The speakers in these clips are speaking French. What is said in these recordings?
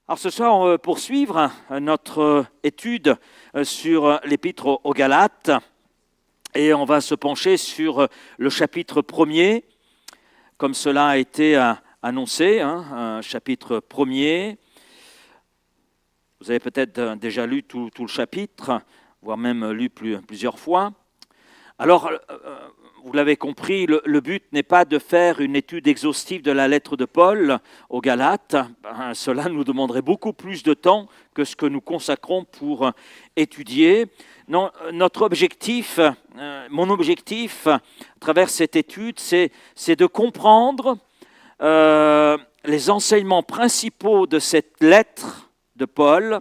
Alors ce soir, on va poursuivre notre étude sur l'épître aux Galates et on va se pencher sur le chapitre 1er, comme cela a été annoncé, un chapitre 1er. Vous avez peut-être déjà lu tout le chapitre, voire même lu plusieurs fois. Alors, vous l'avez compris, le but n'est pas de faire une étude exhaustive de la lettre de Paul aux Galates. Cela nous demanderait beaucoup plus de temps que ce que nous consacrons pour étudier. Non, notre objectif, mon objectif à travers cette étude, c'est de comprendre les enseignements principaux de cette lettre de Paul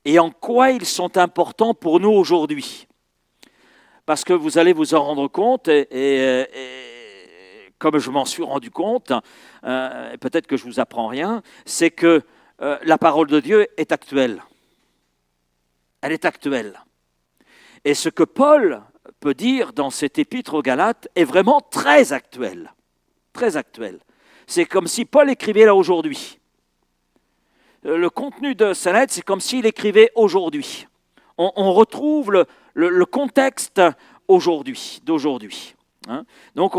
et en quoi ils sont importants pour nous aujourd'hui. Parce que vous allez vous en rendre compte, et comme je m'en suis rendu compte, peut-être que je ne vous apprends rien, c'est que la parole de Dieu est actuelle. Elle est actuelle. Et ce que Paul peut dire dans cet épître aux Galates est vraiment très actuel. Très actuel. C'est comme si Paul écrivait là aujourd'hui. Le contenu de sa lettre, c'est comme s'il écrivait aujourd'hui. On retrouve le contexte d'aujourd'hui. Donc,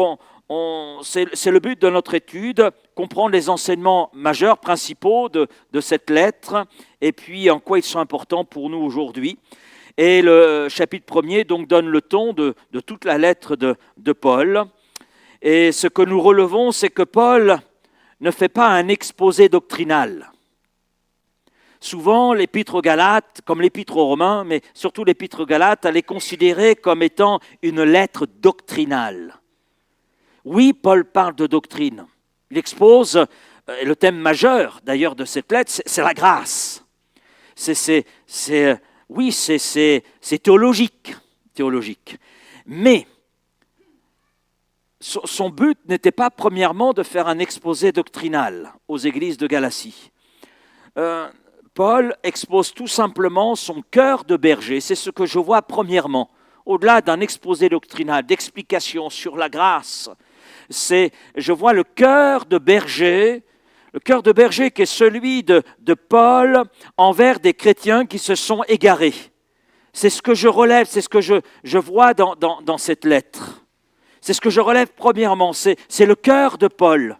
c'est le but de notre étude, comprendre les enseignements majeurs, principaux de cette lettre, et puis en quoi ils sont importants pour nous aujourd'hui. Et le chapitre 1er donc, donne le ton de toute la lettre de Paul. Et ce que nous relevons, c'est que Paul ne fait pas un exposé doctrinal. Souvent, l'épître aux Galates, comme l'épître aux Romains, mais surtout l'épître aux Galates, elle est considérée comme étant une lettre doctrinale. Oui, Paul parle de doctrine. Il expose, le thème majeur d'ailleurs de cette lettre, c'est la grâce. C'est théologique. Mais son but n'était pas premièrement de faire un exposé doctrinal aux églises de Galatie. Paul expose tout simplement son cœur de berger. C'est ce que je vois premièrement. Au-delà d'un exposé doctrinal, d'explication sur la grâce, je vois le cœur de berger qui est celui de Paul envers des chrétiens qui se sont égarés. C'est ce que je relève, c'est ce que je vois dans cette lettre. C'est ce que je relève premièrement, c'est le cœur de Paul.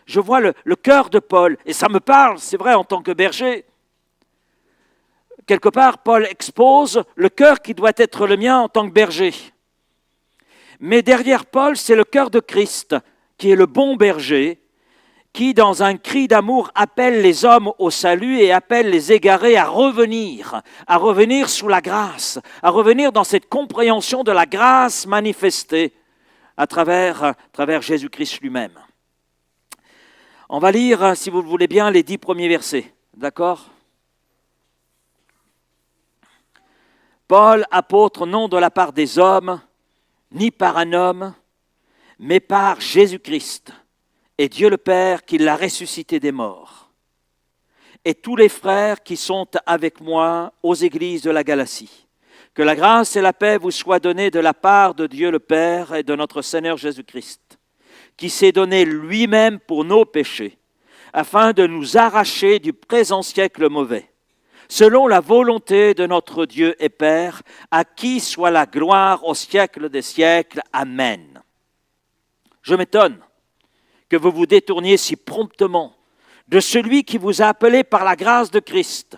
Je vois le cœur de Paul, et ça me parle, c'est vrai, en tant que berger. Quelque part, Paul expose le cœur qui doit être le mien en tant que berger. Mais derrière Paul, c'est le cœur de Christ, qui est le bon berger, qui, dans un cri d'amour, appelle les hommes au salut et appelle les égarés à revenir sous la grâce, à revenir dans cette compréhension de la grâce manifestée à travers Jésus-Christ lui-même. On va lire, si vous le voulez bien, les 10 premiers versets, d'accord ? Paul, apôtre, non de la part des hommes, ni par un homme, mais par Jésus-Christ, et Dieu le Père qui l'a ressuscité des morts, et tous les frères qui sont avec moi aux églises de la Galatie. Que la grâce et la paix vous soient données de la part de Dieu le Père et de notre Seigneur Jésus-Christ, qui s'est donné lui-même pour nos péchés, afin de nous arracher du présent siècle mauvais, selon la volonté de notre Dieu et Père, à qui soit la gloire au siècle des siècles. Amen. Je m'étonne que vous vous détourniez si promptement de celui qui vous a appelé par la grâce de Christ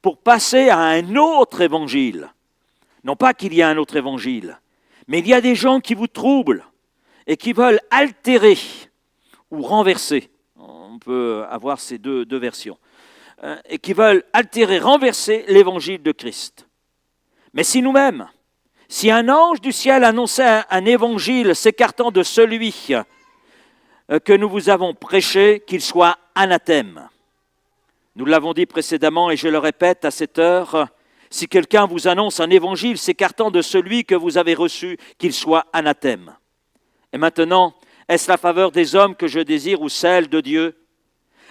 pour passer à un autre évangile. Non pas qu'il y ait un autre évangile, mais il y a des gens qui vous troublent et qui veulent altérer ou renverser. On peut avoir ces deux versions. Et qui veulent altérer, renverser l'évangile de Christ. Mais si nous-mêmes, si un ange du ciel annonçait un évangile s'écartant de celui que nous vous avons prêché, qu'il soit anathème. Nous l'avons dit précédemment et je le répète à cette heure, si quelqu'un vous annonce un évangile s'écartant de celui que vous avez reçu, qu'il soit anathème. Et maintenant, est-ce la faveur des hommes que je désire ou celle de Dieu ?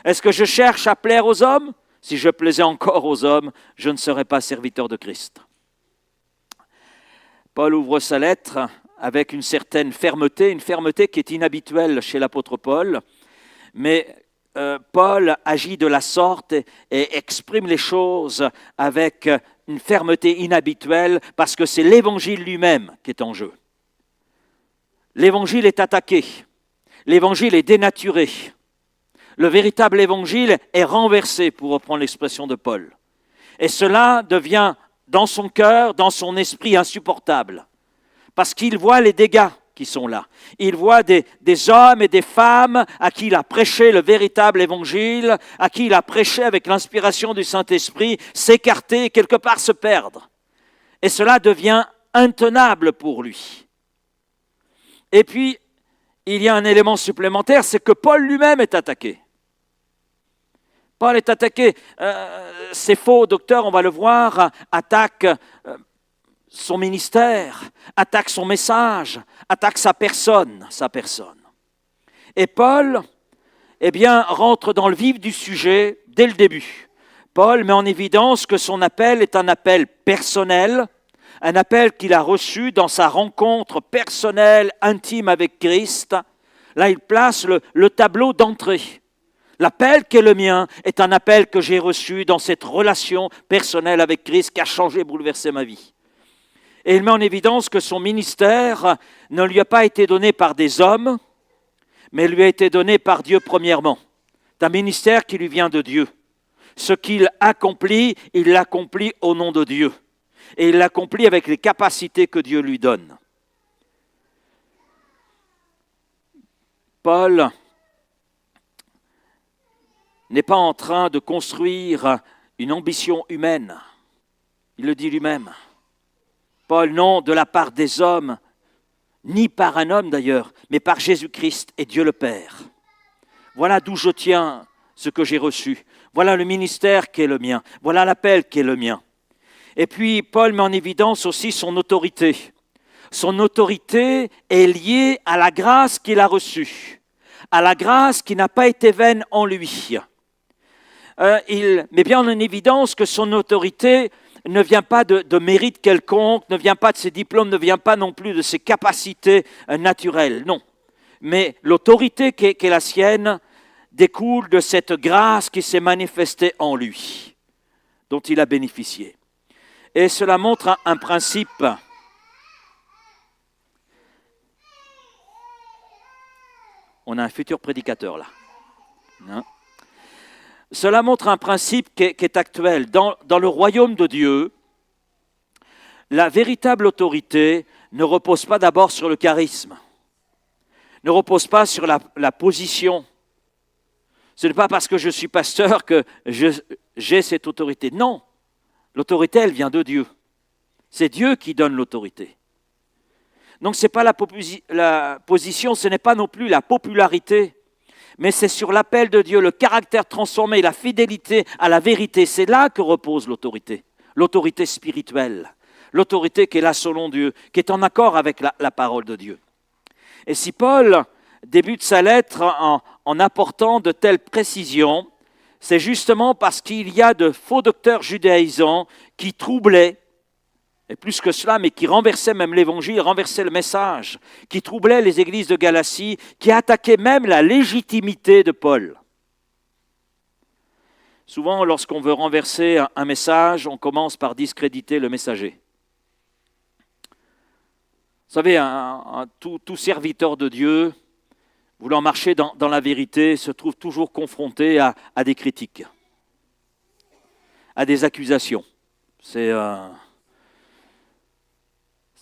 Est-ce que je cherche à plaire aux hommes ? Si je plaisais encore aux hommes, je ne serais pas serviteur de Christ. Paul ouvre sa lettre avec une certaine fermeté, une fermeté qui est inhabituelle chez l'apôtre Paul, mais Paul agit de la sorte et exprime les choses avec une fermeté inhabituelle parce que c'est l'Évangile lui-même qui est en jeu. L'Évangile est attaqué, l'Évangile est dénaturé. Le véritable Évangile est renversé, pour reprendre l'expression de Paul. Et cela devient dans son cœur, dans son esprit, insupportable. Parce qu'il voit les dégâts qui sont là. Il voit des hommes et des femmes à qui il a prêché le véritable Évangile, à qui il a prêché avec l'inspiration du Saint-Esprit, s'écarter et quelque part se perdre. Et cela devient intenable pour lui. Et puis, il y a un élément supplémentaire, c'est que Paul lui-même est attaqué. Paul est attaqué. Ces faux docteurs, on va le voir, attaquent son ministère, attaquent son message, attaquent sa personne. Et Paul, rentre dans le vif du sujet dès le début. Paul met en évidence que son appel est un appel personnel, un appel qu'il a reçu dans sa rencontre personnelle, intime avec Christ. Là, il place le tableau d'entrée. L'appel qui est le mien est un appel que j'ai reçu dans cette relation personnelle avec Christ qui a changé, bouleversé ma vie. Et il met en évidence que son ministère ne lui a pas été donné par des hommes, mais lui a été donné par Dieu premièrement. C'est un ministère qui lui vient de Dieu. Ce qu'il accomplit, il l'accomplit au nom de Dieu. Et il l'accomplit avec les capacités que Dieu lui donne. Paul n'est pas en train de construire une ambition humaine. Il le dit lui-même. Paul, non de la part des hommes, ni par un homme d'ailleurs, mais par Jésus-Christ et Dieu le Père. Voilà d'où je tiens ce que j'ai reçu. Voilà le ministère qui est le mien. Voilà l'appel qui est le mien. Et puis, Paul met en évidence aussi son autorité. Son autorité est liée à la grâce qu'il a reçue, à la grâce qui n'a pas été vaine en lui. Il met bien en évidence que son autorité ne vient pas de mérite quelconque, ne vient pas de ses diplômes, ne vient pas non plus de ses capacités naturelles, non. Mais l'autorité qui est la sienne découle de cette grâce qui s'est manifestée en lui, dont il a bénéficié. Et cela montre un principe. On a un futur prédicateur là. Hein? Cela montre un principe qui est actuel. Dans le royaume de Dieu, la véritable autorité ne repose pas d'abord sur le charisme, ne repose pas sur la position. Ce n'est pas parce que je suis pasteur que j'ai cette autorité. Non, l'autorité, elle vient de Dieu. C'est Dieu qui donne l'autorité. Donc ce n'est pas la position, ce n'est pas non plus la popularité, mais c'est sur l'appel de Dieu, le caractère transformé, la fidélité à la vérité. C'est là que repose l'autorité spirituelle, l'autorité qui est là selon Dieu, qui est en accord avec la parole de Dieu. Et si Paul débute sa lettre en apportant de telles précisions, c'est justement parce qu'il y a de faux docteurs judaïsants qui troublaient, et plus que cela, mais qui renversaient même l'évangile, renversaient le message, qui troublaient les églises de Galatie, qui attaquaient même la légitimité de Paul. Souvent, lorsqu'on veut renverser un message, on commence par discréditer le messager. Vous savez, tout serviteur de Dieu, voulant marcher dans la vérité, se trouve toujours confronté à des critiques, à des accusations.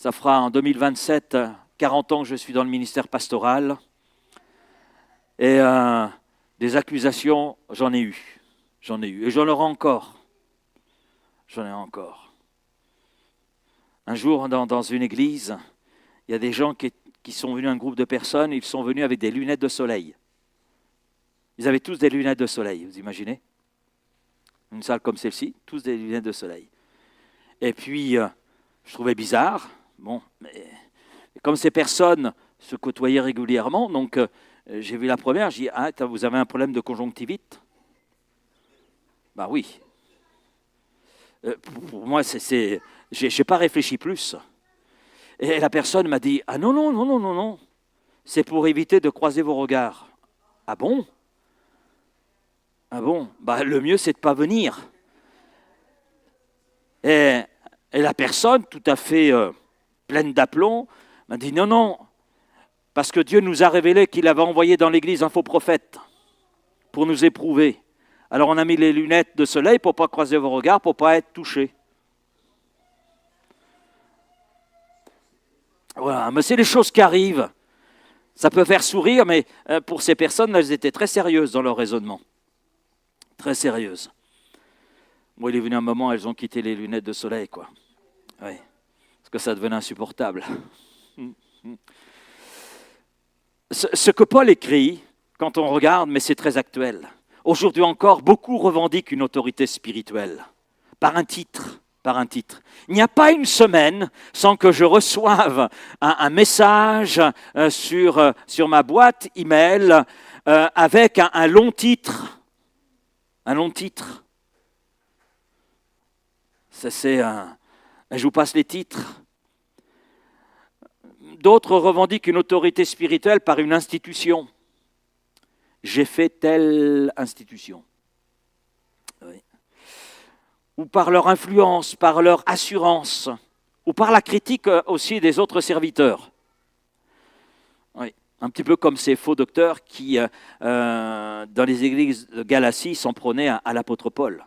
Ça fera en 2027 40 ans que je suis dans le ministère pastoral. Et des accusations, j'en ai eu. Et j'en aurai encore. Un jour, dans une église, il y a des gens qui sont venus, un groupe de personnes, ils sont venus avec des lunettes de soleil. Ils avaient tous des lunettes de soleil, vous imaginez? Une salle comme celle-ci, tous des lunettes de soleil. Et puis, je trouvais bizarre. Bon, mais comme ces personnes se côtoyaient régulièrement, donc j'ai vu la première, j'ai dit, vous avez un problème de conjonctivite? Ben oui. Pour moi, j'ai pas réfléchi plus. Et la personne m'a dit, non, c'est pour éviter de croiser vos regards. Ah bon? Ah bon? Le mieux, c'est de ne pas venir. Et, et la personne, tout à fait pleine d'aplomb, m'a dit non, non, parce que Dieu nous a révélé qu'il avait envoyé dans l'église un faux prophète pour nous éprouver. Alors on a mis les lunettes de soleil pour ne pas croiser vos regards, pour ne pas être touché. Voilà, mais c'est les choses qui arrivent. Ça peut faire sourire, mais pour ces personnes, elles étaient très sérieuses dans leur raisonnement. Très sérieuses. Bon, il est venu un moment, elles ont quitté les lunettes de soleil, quoi. Oui, parce que ça devenait insupportable. Ce que Paul écrit, quand on regarde, mais c'est très actuel. Aujourd'hui encore, beaucoup revendiquent une autorité spirituelle, par un titre. Il n'y a pas une semaine sans que je reçoive un message sur ma boîte email avec un long titre. Un long titre. Je vous passe les titres. D'autres revendiquent une autorité spirituelle par une institution. J'ai fait telle institution. Oui. Ou par leur influence, par leur assurance, ou par la critique aussi des autres serviteurs. Oui. Un petit peu comme ces faux docteurs qui, dans les églises de Galatie, s'en prenaient à l'apôtre Paul.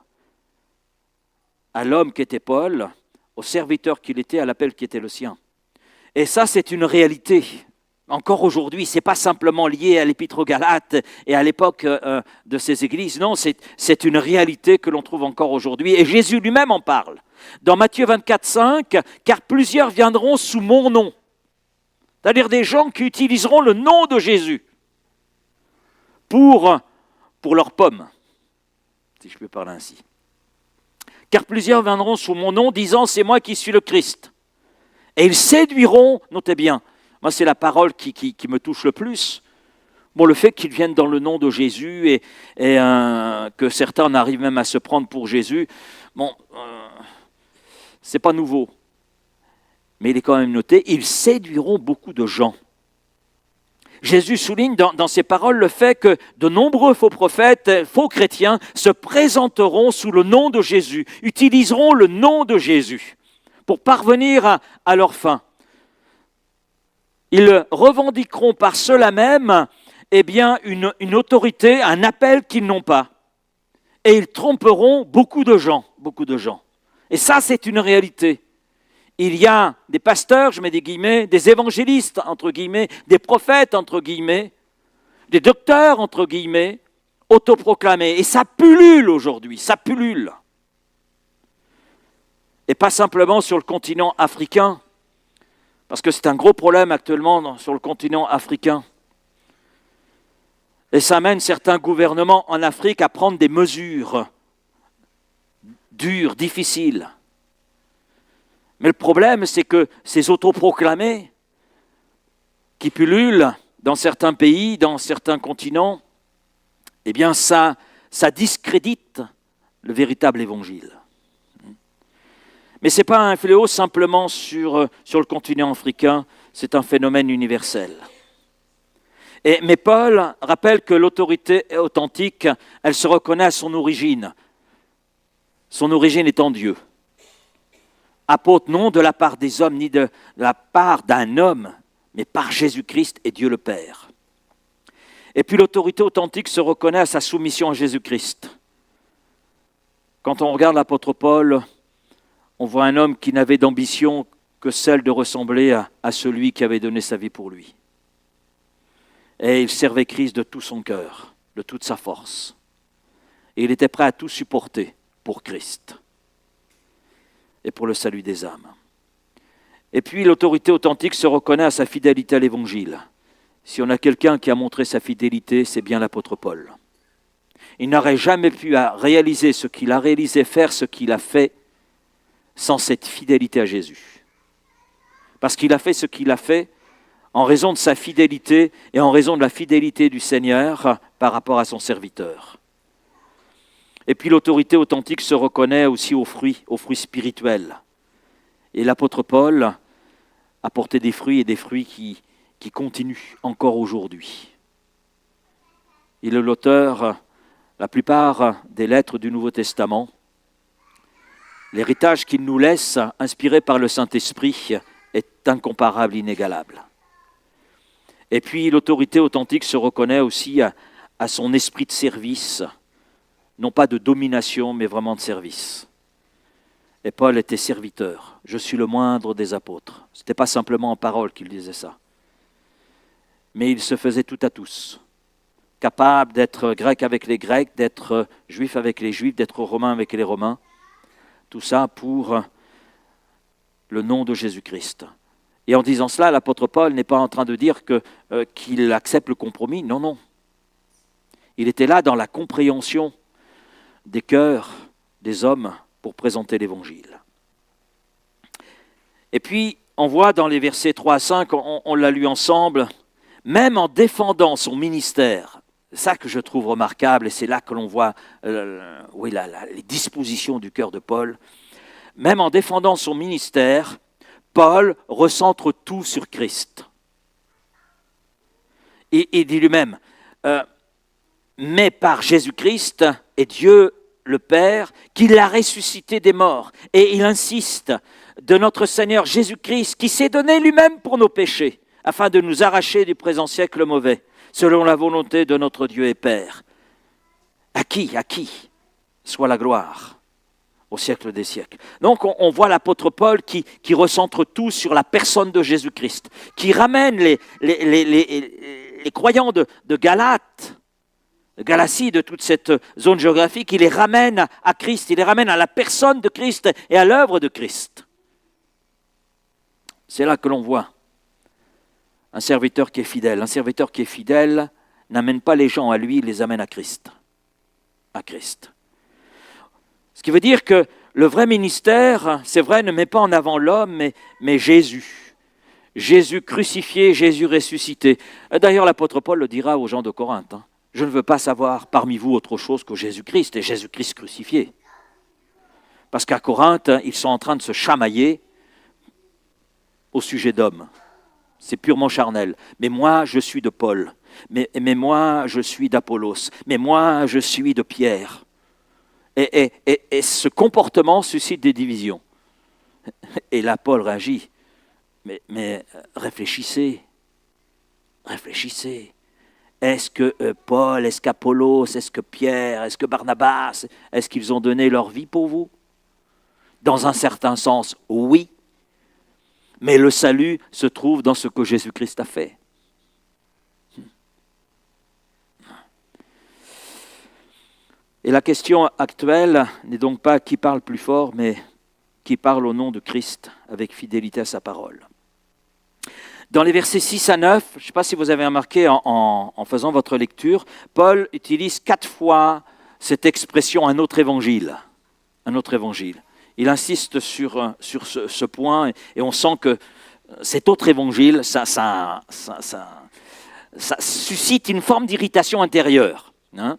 À l'homme qui était Paul, au serviteur qu'il était, à l'appel qui était le sien. Et ça, c'est une réalité. Encore aujourd'hui, ce n'est pas simplement lié à l'épître aux Galates et à l'époque de ces églises. Non, c'est une réalité que l'on trouve encore aujourd'hui. Et Jésus lui-même en parle. Dans Matthieu 24, 5, « Car plusieurs viendront sous mon nom ». C'est-à-dire des gens qui utiliseront le nom de Jésus pour leurs pommes, si je peux parler ainsi. « Car plusieurs viendront sous mon nom, disant « C'est moi qui suis le Christ ». Et ils séduiront, notez bien, moi c'est la parole qui me touche le plus, bon, le fait qu'ils viennent dans le nom de Jésus et que certains en arrivent même à se prendre pour Jésus, bon, c'est pas nouveau. Mais il est quand même noté, ils séduiront beaucoup de gens. Jésus souligne dans ses paroles le fait que de nombreux faux prophètes, faux chrétiens, se présenteront sous le nom de Jésus, utiliseront le nom de Jésus pour parvenir à leur fin. Ils revendiqueront par cela même une autorité, un appel qu'ils n'ont pas. Et ils tromperont beaucoup de gens. Et ça, c'est une réalité. Il y a des pasteurs, je mets des guillemets, des évangélistes, entre guillemets, des prophètes, entre guillemets, des docteurs, entre guillemets, autoproclamés. Et ça pullule aujourd'hui, ça pullule. Et pas simplement sur le continent africain, parce que c'est un gros problème actuellement sur le continent africain. Et ça amène certains gouvernements en Afrique à prendre des mesures dures, difficiles. Mais le problème, c'est que ces autoproclamés qui pullulent dans certains pays, dans certains continents, eh bien ça discrédite le véritable évangile. Mais ce n'est pas un fléau simplement sur le continent africain, c'est un phénomène universel. Mais Paul rappelle que l'autorité authentique, elle se reconnaît à son origine. Son origine est en Dieu. Apôtre non de la part des hommes, ni de la part d'un homme, mais par Jésus-Christ et Dieu le Père. Et puis l'autorité authentique se reconnaît à sa soumission à Jésus-Christ. Quand on regarde l'apôtre Paul, on voit un homme qui n'avait d'ambition que celle de ressembler à celui qui avait donné sa vie pour lui. Et il servait Christ de tout son cœur, de toute sa force. Et il était prêt à tout supporter pour Christ et pour le salut des âmes. Et puis l'autorité authentique se reconnaît à sa fidélité à l'Évangile. Si on a quelqu'un qui a montré sa fidélité, c'est bien l'apôtre Paul. Il n'aurait jamais pu réaliser ce qu'il a réalisé, faire ce qu'il a fait, sans cette fidélité à Jésus. Parce qu'il a fait ce qu'il a fait en raison de sa fidélité et en raison de la fidélité du Seigneur par rapport à son serviteur. Et puis l'autorité authentique se reconnaît aussi aux fruits spirituels. Et l'apôtre Paul a porté des fruits et des fruits qui continuent encore aujourd'hui. Il est l'auteur la plupart des lettres du Nouveau Testament, l'héritage qu'il nous laisse, inspiré par le Saint-Esprit, est incomparable, inégalable. Et puis l'autorité authentique se reconnaît aussi à son esprit de service, non pas de domination, mais vraiment de service. Et Paul était serviteur. Je suis le moindre des apôtres. Ce n'était pas simplement en parole qu'il disait ça. Mais il se faisait tout à tous. Capable d'être grec avec les Grecs, d'être juif avec les Juifs, d'être romain avec les Romains. Tout ça pour le nom de Jésus-Christ. Et en disant cela, l'apôtre Paul n'est pas en train de dire qu'il accepte le compromis. Non, non. Il était là dans la compréhension des cœurs des hommes pour présenter l'Évangile. Et puis, on voit dans les versets 3 à 5, on l'a lu ensemble, même en défendant son ministère, c'est ça que je trouve remarquable, et c'est là que l'on voit les dispositions du cœur de Paul, même en défendant son ministère, Paul recentre tout sur Christ. Il dit lui-même, mais par Jésus-Christ et Dieu le Père, qui l'a ressuscité des morts. Et il insiste de notre Seigneur Jésus-Christ, qui s'est donné lui-même pour nos péchés, afin de nous arracher du présent siècle mauvais, selon la volonté de notre Dieu et Père. À qui soit la gloire au siècle des siècles. Donc on voit l'apôtre Paul qui recentre tout sur la personne de Jésus-Christ, qui ramène les croyants de Galatie, de toute cette zone géographique, il les ramène à Christ, il les ramène à la personne de Christ et à l'œuvre de Christ. C'est là que l'on voit un serviteur qui est fidèle. Un serviteur qui est fidèle n'amène pas les gens à lui, il les amène à Christ. À Christ. Ce qui veut dire que le vrai ministère, c'est vrai, ne met pas en avant l'homme, mais Jésus. Jésus crucifié, Jésus ressuscité. D'ailleurs, l'apôtre Paul le dira aux gens de Corinthe. Je ne veux pas savoir parmi vous autre chose que Jésus-Christ et Jésus-Christ crucifié. Parce qu'à Corinthe, ils sont en train de se chamailler au sujet d'hommes. C'est purement charnel. Mais moi, je suis de Paul. Mais moi, je suis d'Apollos. Mais moi, je suis de Pierre. Et ce comportement suscite des divisions. Et là, Paul réagit. Mais réfléchissez. Réfléchissez. Est-ce que Paul, est-ce qu'Apollos, est-ce que Pierre, est-ce que Barnabas, est-ce qu'ils ont donné leur vie pour vous? Dans un certain sens, oui. Mais le salut se trouve dans ce que Jésus-Christ a fait. Et la question actuelle n'est donc pas qui parle plus fort, mais qui parle au nom de Christ avec fidélité à sa parole. Dans les versets 6 à 9, je ne sais pas si vous avez remarqué en faisant votre lecture, Paul utilise 4 fois cette expression « un autre évangile ». Un autre évangile. Il insiste sur ce point et on sent que cet autre évangile, ça suscite une forme d'irritation intérieure. Hein.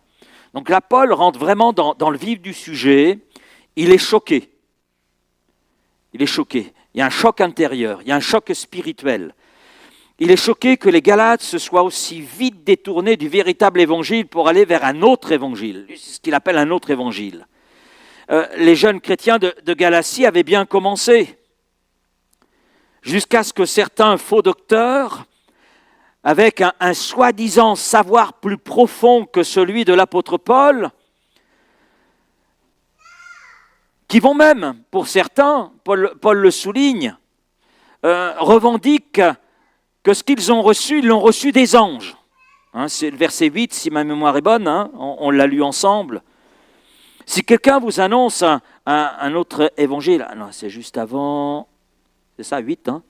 Donc là, Paul rentre vraiment dans le vif du sujet. Il est choqué. Il est choqué. Il y a un choc intérieur, il y a un choc spirituel. Il est choqué que les Galates se soient aussi vite détournés du véritable évangile pour aller vers un autre évangile, ce qu'il appelle un autre évangile. Les jeunes chrétiens de Galatie avaient bien commencé, jusqu'à ce que certains faux docteurs, avec un soi-disant savoir plus profond que celui de l'apôtre Paul, qui vont même, pour certains, Paul le souligne, revendiquent que ce qu'ils ont reçu, ils l'ont reçu des anges. Hein, c'est le verset 8, si ma mémoire est bonne, hein, on l'a lu ensemble. Si quelqu'un vous annonce un autre évangile, non, c'est juste avant, c'est ça, 8, hein?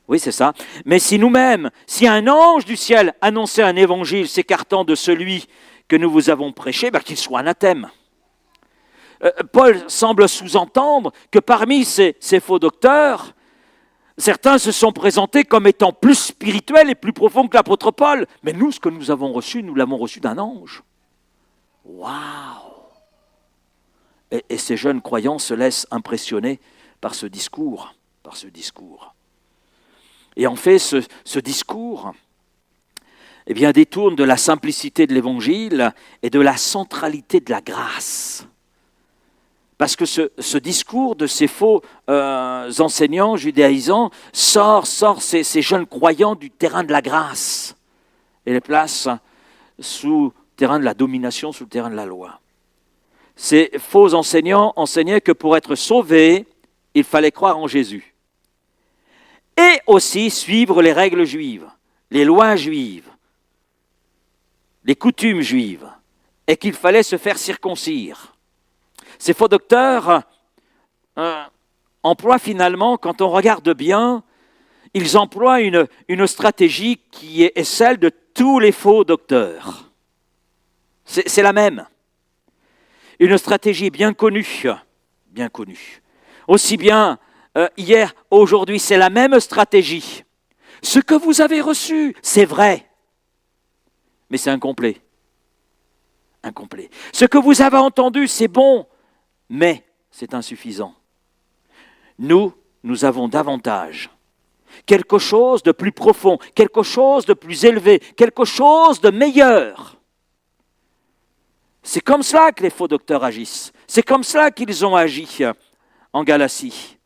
Oui, c'est ça. Mais si nous-mêmes, si un ange du ciel annonçait un évangile s'écartant de celui que nous vous avons prêché, qu'il soit anathème. Paul semble sous-entendre que parmi ces faux docteurs, certains se sont présentés comme étant plus spirituels et plus profonds que l'apôtre Paul. Mais nous, ce que nous avons reçu, nous l'avons reçu d'un ange. Waouh! Et ces jeunes croyants se laissent impressionner par ce discours. Et en fait, ce discours eh bien, détournent de la simplicité de l'Évangile et de la centralité de la grâce. Parce que ce discours de ces faux enseignants judaïsants sort ces jeunes croyants du terrain de la grâce et les place sous le terrain de la domination, sous le terrain de la loi. Ces faux enseignants enseignaient que pour être sauvés, il fallait croire en Jésus. Et aussi suivre les règles juives, les lois juives, les coutumes juives, et qu'il fallait se faire circoncire. Ces faux docteurs emploient finalement, quand on regarde bien, ils emploient une stratégie qui est celle de tous les faux docteurs. C'est la même. Une stratégie bien connue. Aussi bien hier, aujourd'hui, c'est la même stratégie. Ce que vous avez reçu, c'est vrai, mais c'est incomplet. Ce que vous avez entendu, c'est bon, mais c'est insuffisant. Nous avons davantage. Quelque chose de plus profond, quelque chose de plus élevé, quelque chose de meilleur. C'est comme cela que les faux docteurs agissent. C'est comme cela qu'ils ont agi en Galatie.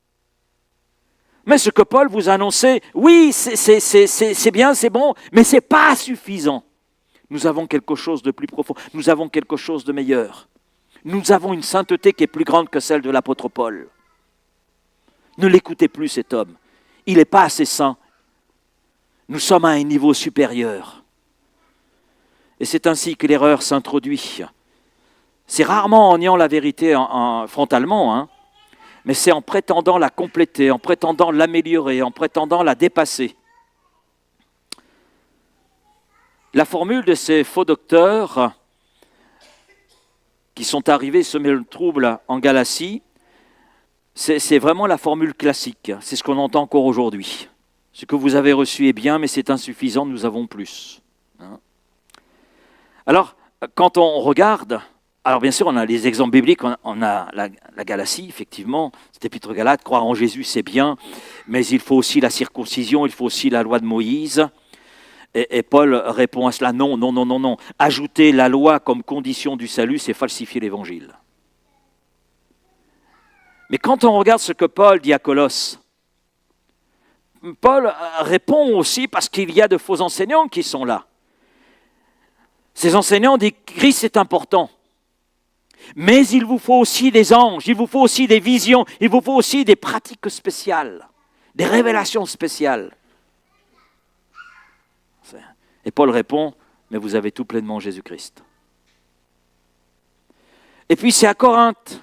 Mais ce que Paul vous annonçait, oui, c'est bien, c'est bon, mais ce n'est pas suffisant. Nous avons quelque chose de plus profond, nous avons quelque chose de meilleur. Nous avons une sainteté qui est plus grande que celle de l'apôtre Paul. Ne l'écoutez plus, cet homme. Il n'est pas assez saint. Nous sommes à un niveau supérieur. Et c'est ainsi que l'erreur s'introduit. C'est rarement en niant la vérité frontalement, mais c'est en prétendant la compléter, en prétendant l'améliorer, en prétendant la dépasser. La formule de ces faux docteurs qui sont arrivés semer le trouble en Galatie, c'est vraiment la formule classique. C'est ce qu'on entend encore aujourd'hui. Ce que vous avez reçu est bien, mais c'est insuffisant, nous avons plus. Alors, quand on regarde, alors bien sûr, on a les exemples bibliques, on a la Galatie, effectivement, cet épître aux Galates, croire en Jésus, c'est bien, mais il faut aussi la circoncision, il faut aussi la loi de Moïse. Et Paul répond à cela, non. Ajouter la loi comme condition du salut, c'est falsifier l'évangile. Mais quand on regarde ce que Paul dit à Colosse, Paul répond aussi parce qu'il y a de faux enseignants qui sont là. Ces enseignants disent que Christ est important. Mais il vous faut aussi des anges, il vous faut aussi des visions, il vous faut aussi des pratiques spéciales, des révélations spéciales. Et Paul répond, mais vous avez tout pleinement en Jésus-Christ. Et puis c'est à Corinthe,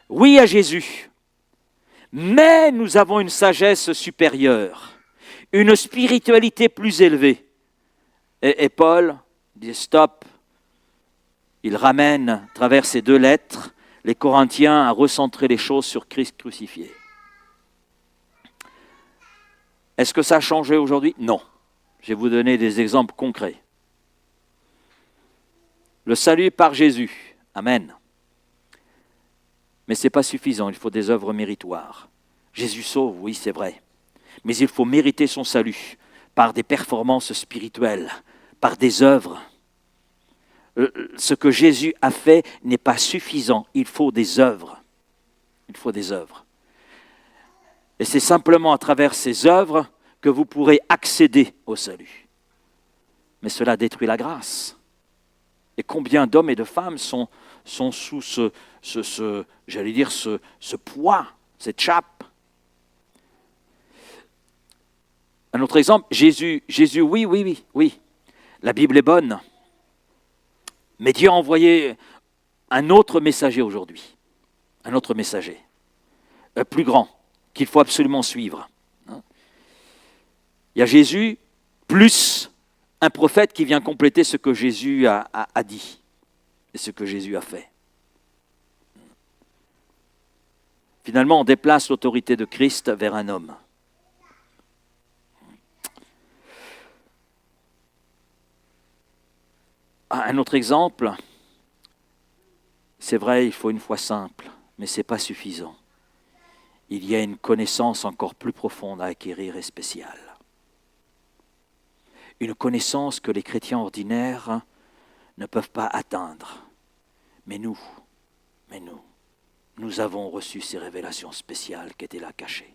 oui à Jésus, mais nous avons une sagesse supérieure, une spiritualité plus élevée. Et Paul dit stop, il ramène à travers ces deux lettres les Corinthiens à recentrer les choses sur Christ crucifié. Est-ce que ça a changé aujourd'hui ? Non. Je vais vous donner des exemples concrets. Le salut par Jésus, amen. Mais ce n'est pas suffisant, il faut des œuvres méritoires. Jésus sauve, oui c'est vrai, mais il faut mériter son salut par des performances spirituelles, par des œuvres. Ce que Jésus a fait n'est pas suffisant, il faut des œuvres. Il faut des œuvres. Et c'est simplement à travers ces œuvres que vous pourrez accéder au salut. Mais cela détruit la grâce. Et combien d'hommes et de femmes sont sous ce poids, cette chape. Un autre exemple, Jésus, oui. La Bible est bonne. Mais Dieu a envoyé un autre messager aujourd'hui. Un autre messager. Plus grand, qu'il faut absolument suivre. Il y a Jésus, plus un prophète qui vient compléter ce que Jésus a dit et ce que Jésus a fait. Finalement, on déplace l'autorité de Christ vers un homme. Un autre exemple, c'est vrai, il faut une foi simple, mais ce n'est pas suffisant. Il y a une connaissance encore plus profonde à acquérir et spéciale. une connaissance que les chrétiens ordinaires ne peuvent pas atteindre. Mais nous, nous avons reçu ces révélations spéciales qui étaient là cachées.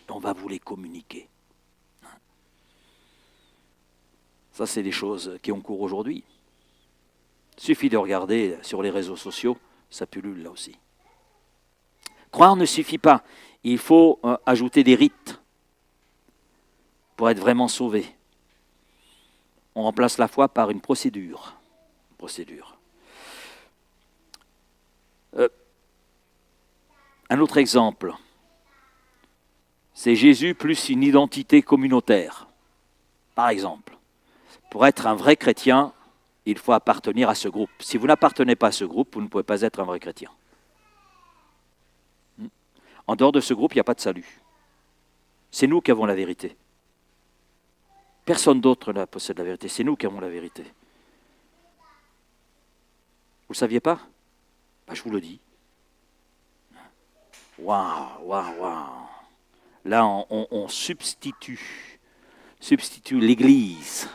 On va vous les communiquer. Ça, c'est des choses qui ont cours aujourd'hui. Il suffit de regarder sur les réseaux sociaux, ça pullule là aussi. Croire ne suffit pas. Il faut ajouter des rites pour être vraiment sauvé. On remplace la foi par une procédure. Un autre exemple, c'est Jésus plus une identité communautaire. Par exemple, pour être un vrai chrétien, il faut appartenir à ce groupe. Si vous n'appartenez pas à ce groupe, vous ne pouvez pas être un vrai chrétien. En dehors de ce groupe, il n'y a pas de salut. C'est nous qui avons la vérité. Personne d'autre ne possède la vérité, c'est nous qui avons la vérité. Vous ne le saviez pas? Ben, je vous le dis. Waouh. Là, on substitue l'Église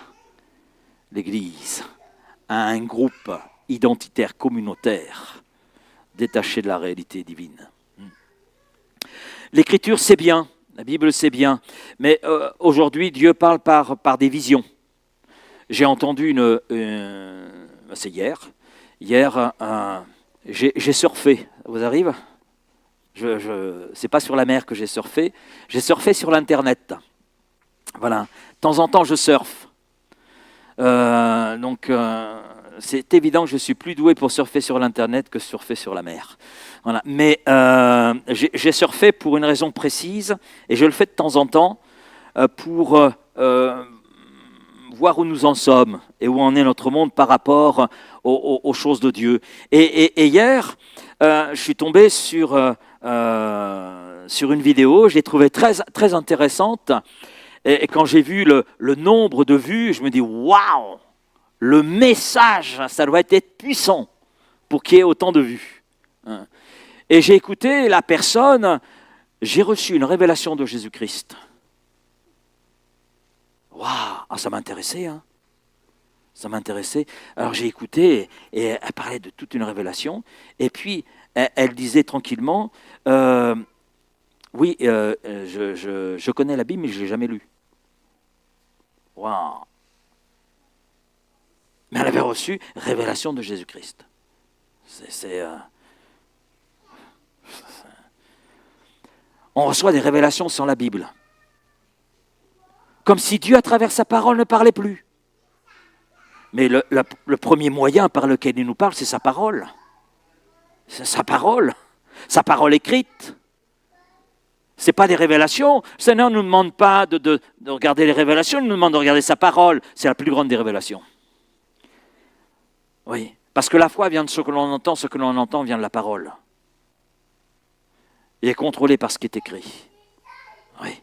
à un groupe identitaire, communautaire, détaché de la réalité divine. L'Écriture, c'est bien, la Bible, c'est bien, mais aujourd'hui, Dieu parle par des visions. J'ai entendu c'est hier, j'ai surfé, ça vous arrive? C'est pas sur la mer que j'ai surfé sur l'Internet. Voilà, de temps en temps, je surfe. C'est évident que je suis plus doué pour surfer sur l'Internet que surfer sur la mer. Voilà. Mais j'ai surfé pour une raison précise, et je le fais de temps en temps pour voir où nous en sommes et où en est notre monde par rapport aux choses de Dieu. Et hier, je suis tombé sur une vidéo, je l'ai trouvée très intéressante. Et quand j'ai vu le nombre de vues, je me dis, waouh, le message, ça doit être puissant pour qu'il y ait autant de vues. Et j'ai écouté la personne, j'ai reçu une révélation de Jésus-Christ. Waouh, ça m'intéressait, hein. Ça m'intéressait. Alors j'ai écouté et elle parlait de toute une révélation. Et puis elle disait tranquillement, oui, je connais la Bible, mais je ne l'ai jamais lue. Waouh! Mais elle avait reçu révélation de Jésus-Christ. On reçoit des révélations sans la Bible. Comme si Dieu, à travers sa parole, ne parlait plus. Mais le premier moyen par lequel il nous parle, c'est sa parole. C'est sa parole écrite. Ce n'est pas des révélations. Le Seigneur ne nous demande pas de regarder les révélations, il nous demande de regarder sa parole. C'est la plus grande des révélations. Oui, parce que la foi vient de ce que l'on entend vient de la parole. Et est contrôlé par ce qui est écrit. Oui.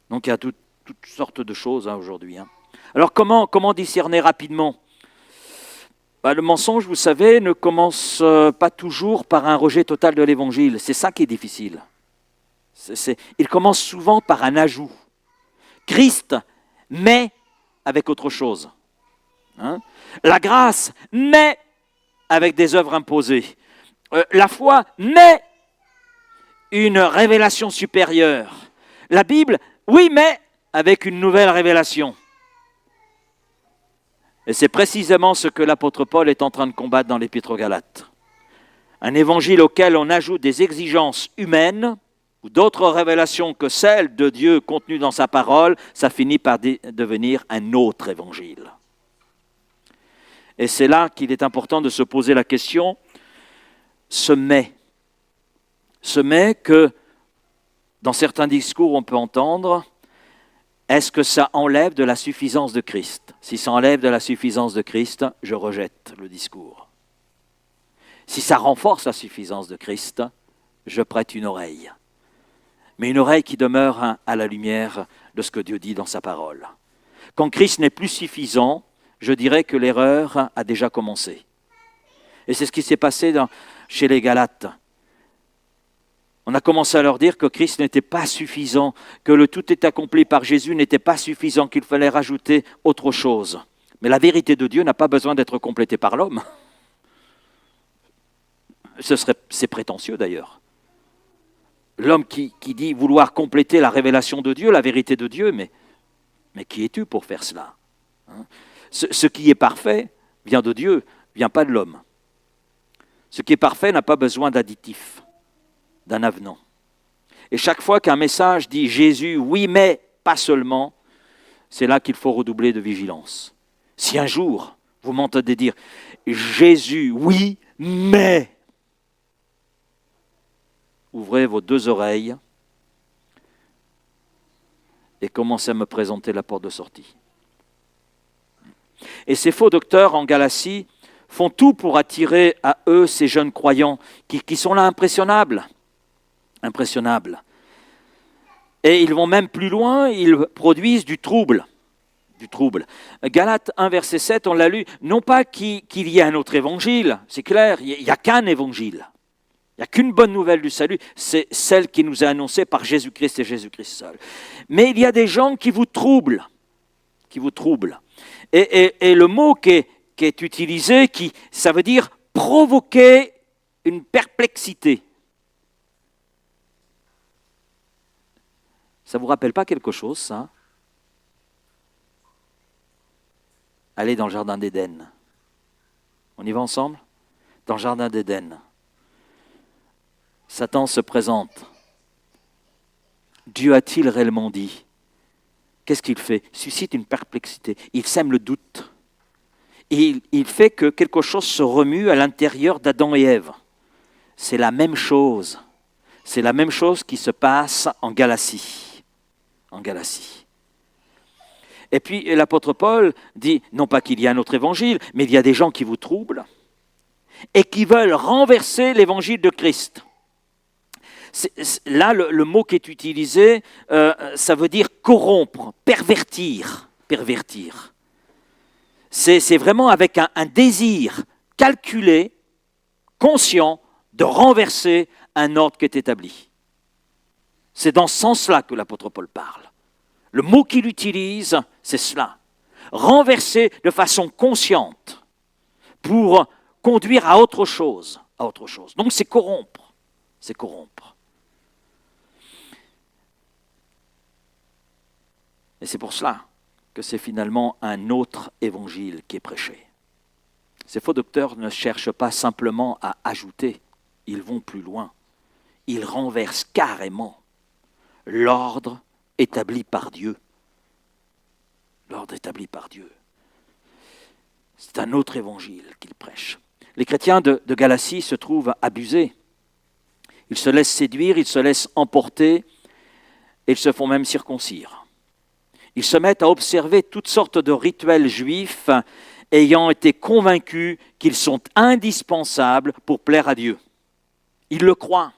Donc il y a toutes sortes de choses aujourd'hui. Alors comment discerner rapidement? Le mensonge, vous savez, ne commence pas toujours par un rejet total de l'évangile. C'est ça qui est difficile. Il commence souvent par un ajout. Christ, mais avec autre chose. La grâce, mais avec des œuvres imposées. La foi, mais une révélation supérieure. La Bible, oui, mais avec une nouvelle révélation. Et c'est précisément ce que l'apôtre Paul est en train de combattre dans l'Épître aux Galates. Un évangile auquel on ajoute des exigences humaines ou d'autres révélations que celles de Dieu contenues dans sa parole, ça finit par devenir un autre évangile. Et c'est là qu'il est important de se poser la question, ce mais que dans certains discours on peut entendre, est-ce que ça enlève de la suffisance de Christ? Si ça enlève de la suffisance de Christ, je rejette le discours. Si ça renforce la suffisance de Christ, je prête une oreille. Mais une oreille qui demeure à la lumière de ce que Dieu dit dans sa parole. Quand Christ n'est plus suffisant, je dirais que l'erreur a déjà commencé. Et c'est ce qui s'est passé chez les Galates. On a commencé à leur dire que Christ n'était pas suffisant, que le tout est accompli par Jésus n'était pas suffisant, qu'il fallait rajouter autre chose. Mais la vérité de Dieu n'a pas besoin d'être complétée par l'homme. C'est prétentieux d'ailleurs. L'homme qui dit vouloir compléter la révélation de Dieu, la vérité de Dieu, mais qui es-tu pour faire cela? Ce qui est parfait vient de Dieu, vient pas de l'homme. Ce qui est parfait n'a pas besoin d'additif, d'un avenant. Et chaque fois qu'un message dit Jésus, oui, mais pas seulement, c'est là qu'il faut redoubler de vigilance. Si un jour vous m'entendez dire Jésus, oui, mais, ouvrez vos deux oreilles et commencez à me présenter la porte de sortie. Et ces faux docteurs en Galatie font tout pour attirer à eux ces jeunes croyants qui sont là impressionnables. Et ils vont même plus loin, ils produisent du trouble. Galates 1, verset 7, on l'a lu, non pas qu'il y ait un autre évangile, c'est clair, il n'y a qu'un évangile. Il n'y a qu'une bonne nouvelle du salut, c'est celle qui nous est annoncée par Jésus-Christ et Jésus-Christ seul. Mais il y a des gens qui vous troublent. Et le mot qui est utilisé, ça veut dire provoquer une perplexité. Ça ne vous rappelle pas quelque chose, ça? Allez dans le jardin d'Éden. On y va ensemble? Dans le jardin d'Éden. Satan se présente. Dieu a-t-il réellement dit? Qu'est-ce qu'il fait? Il suscite une perplexité. Il sème le doute. Et il fait que quelque chose se remue à l'intérieur d'Adam et Ève. C'est la même chose. C'est la même chose qui se passe en Galatie. Et puis l'apôtre Paul dit, non pas qu'il y ait un autre évangile, mais il y a des gens qui vous troublent et qui veulent renverser l'évangile de Christ. Là, le mot qui est utilisé, ça veut dire corrompre, pervertir. C'est vraiment avec un désir calculé, conscient, de renverser un ordre qui est établi. C'est dans ce sens-là que l'apôtre Paul parle. Le mot qu'il utilise, c'est cela. Renverser de façon consciente pour conduire à autre chose. Donc c'est corrompre. Et c'est pour cela que c'est finalement un autre évangile qui est prêché. Ces faux docteurs ne cherchent pas simplement à ajouter, ils vont plus loin. Ils renversent carrément l'ordre établi par Dieu. C'est un autre évangile qu'ils prêchent. Les chrétiens de Galatie se trouvent abusés. Ils se laissent séduire, ils se laissent emporter, et ils se font même circoncire. Ils se mettent à observer toutes sortes de rituels juifs, ayant été convaincus qu'ils sont indispensables pour plaire à Dieu. Ils le croient.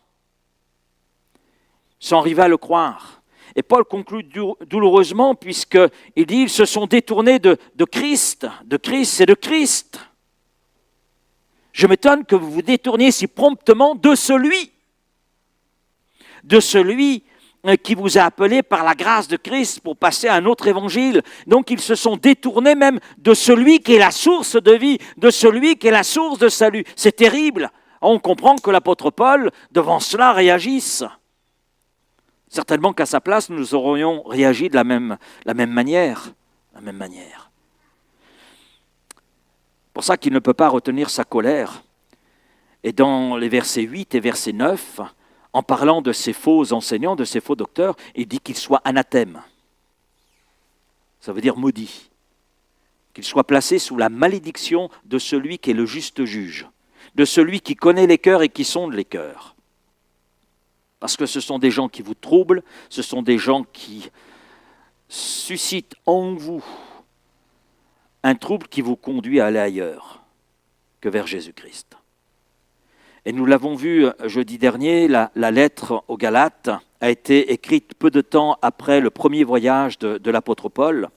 Ils sont arrivés à le croire. Et Paul conclut douloureusement puisqu'il dit « ils se sont détournés de Christ, c'est de Christ ». Je m'étonne que vous vous détourniez si promptement de celui qui vous a appelé par la grâce de Christ pour passer à un autre évangile. Donc ils se sont détournés même de celui qui est la source de vie, de celui qui est la source de salut. C'est terrible. On comprend que l'apôtre Paul, devant cela, réagisse. Certainement qu'à sa place, nous aurions réagi de la même manière. Pour ça qu'il ne peut pas retenir sa colère. Et dans les versets 8 et verset 9, en parlant de ces faux enseignants, de ces faux docteurs, il dit qu'ils soient anathèmes. Ça veut dire maudits. Qu'ils soient placés sous la malédiction de celui qui est le juste juge, de celui qui connaît les cœurs et qui sonde les cœurs. Parce que ce sont des gens qui vous troublent, ce sont des gens qui suscitent en vous un trouble qui vous conduit à aller ailleurs que vers Jésus-Christ. Et nous l'avons vu jeudi dernier, la lettre aux Galates a été écrite peu de temps après le premier voyage de l'apôtre Paul,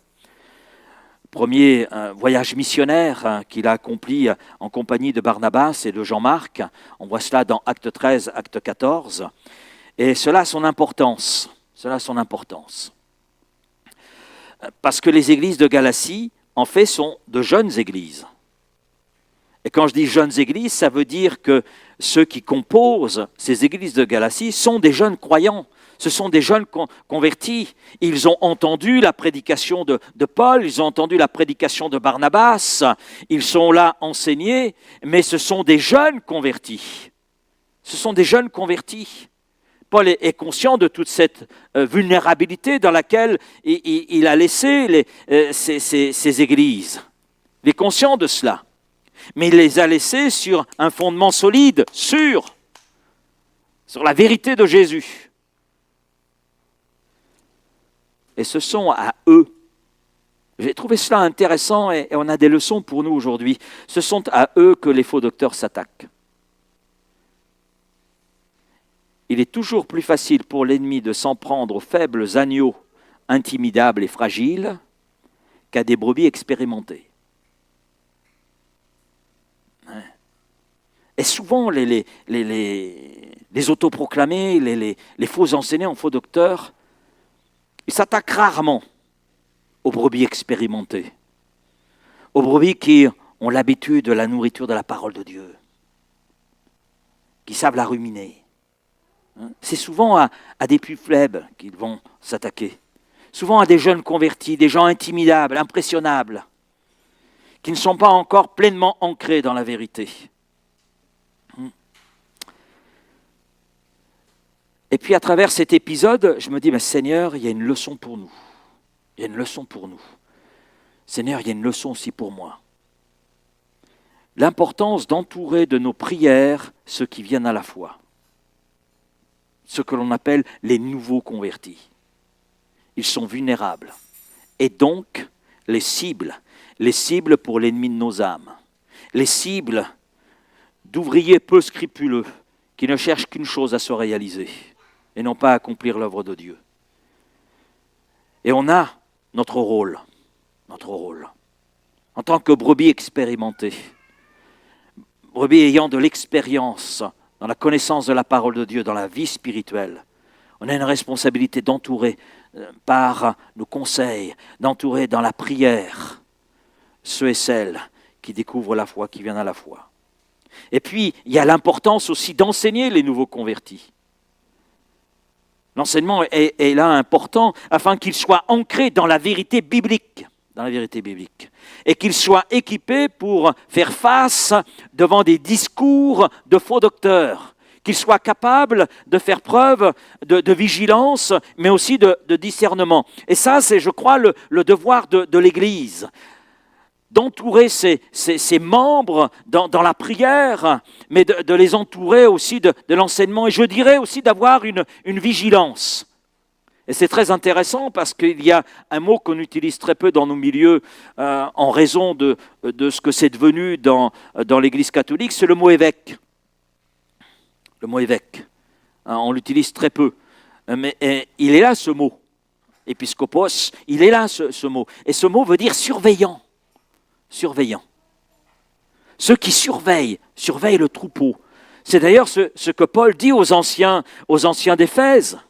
premier voyage missionnaire qu'il a accompli en compagnie de Barnabas et de Jean-Marc. On voit cela dans Acte 13, Acte 14. Et cela a son importance. Cela a son importance. Parce que les églises de Galatie, en fait, sont de jeunes églises. Et quand je dis jeunes églises, ça veut dire que ceux qui composent ces églises de Galatie sont des jeunes croyants. Ce sont des jeunes convertis. Ils ont entendu la prédication de Paul, ils ont entendu la prédication de Barnabas, ils sont là enseignés, mais ce sont des jeunes convertis. Ce sont des jeunes convertis. Paul est conscient de toute cette vulnérabilité dans laquelle il a laissé ces églises. Il est conscient de cela. Mais il les a laissées sur un fondement solide, sûr, sur la vérité de Jésus. Et ce sont à eux. J'ai trouvé cela intéressant et on a des leçons pour nous aujourd'hui. Ce sont à eux que les faux docteurs s'attaquent. Il est toujours plus facile pour l'ennemi de s'en prendre aux faibles agneaux intimidables et fragiles qu'à des brebis expérimentées. Et souvent, les autoproclamés, les faux enseignants, faux docteurs, ils s'attaquent rarement aux brebis expérimentées, aux brebis qui ont l'habitude de la nourriture de la parole de Dieu, qui savent la ruminer. C'est souvent à des plus faibles qu'ils vont s'attaquer. Souvent à des jeunes convertis, des gens intimidables, impressionnables, qui ne sont pas encore pleinement ancrés dans la vérité. Et puis à travers cet épisode, je me dis, mais Seigneur, il y a une leçon pour nous. Il y a une leçon pour nous. Seigneur, il y a une leçon aussi pour moi. L'importance d'entourer de nos prières ceux qui viennent à la foi. Ce que l'on appelle les nouveaux convertis. Ils sont vulnérables. Et donc, les cibles pour l'ennemi de nos âmes. Les cibles d'ouvriers peu scrupuleux qui ne cherchent qu'une chose à se réaliser et non pas à accomplir l'œuvre de Dieu. Et on a notre rôle, en tant que brebis expérimentées, brebis ayant de l'expérience dans la connaissance de la parole de Dieu, dans la vie spirituelle. On a une responsabilité d'entourer par nos conseils, d'entourer dans la prière ceux et celles qui découvrent la foi, qui viennent à la foi. Et puis, il y a l'importance aussi d'enseigner les nouveaux convertis. L'enseignement est là important afin qu'ils soient ancrés dans la vérité biblique. Et qu'ils soient équipés pour faire face devant des discours de faux docteurs. Qu'ils soient capables de faire preuve de vigilance, mais aussi de discernement. Et ça, c'est, je crois, le devoir de l'Église. D'entourer ses membres dans la prière, mais de les entourer aussi de l'enseignement. Et je dirais aussi d'avoir une vigilance. Et c'est très intéressant parce qu'il y a un mot qu'on utilise très peu dans nos milieux en raison de ce que c'est devenu dans l'Église catholique, c'est le mot évêque. Le mot évêque. On l'utilise très peu. Mais il est là ce mot. Épiscopos, il est là ce mot. Et ce mot veut dire surveillant. Surveillant. Ceux qui surveillent le troupeau. C'est d'ailleurs ce que Paul dit aux anciens d'Éphèse,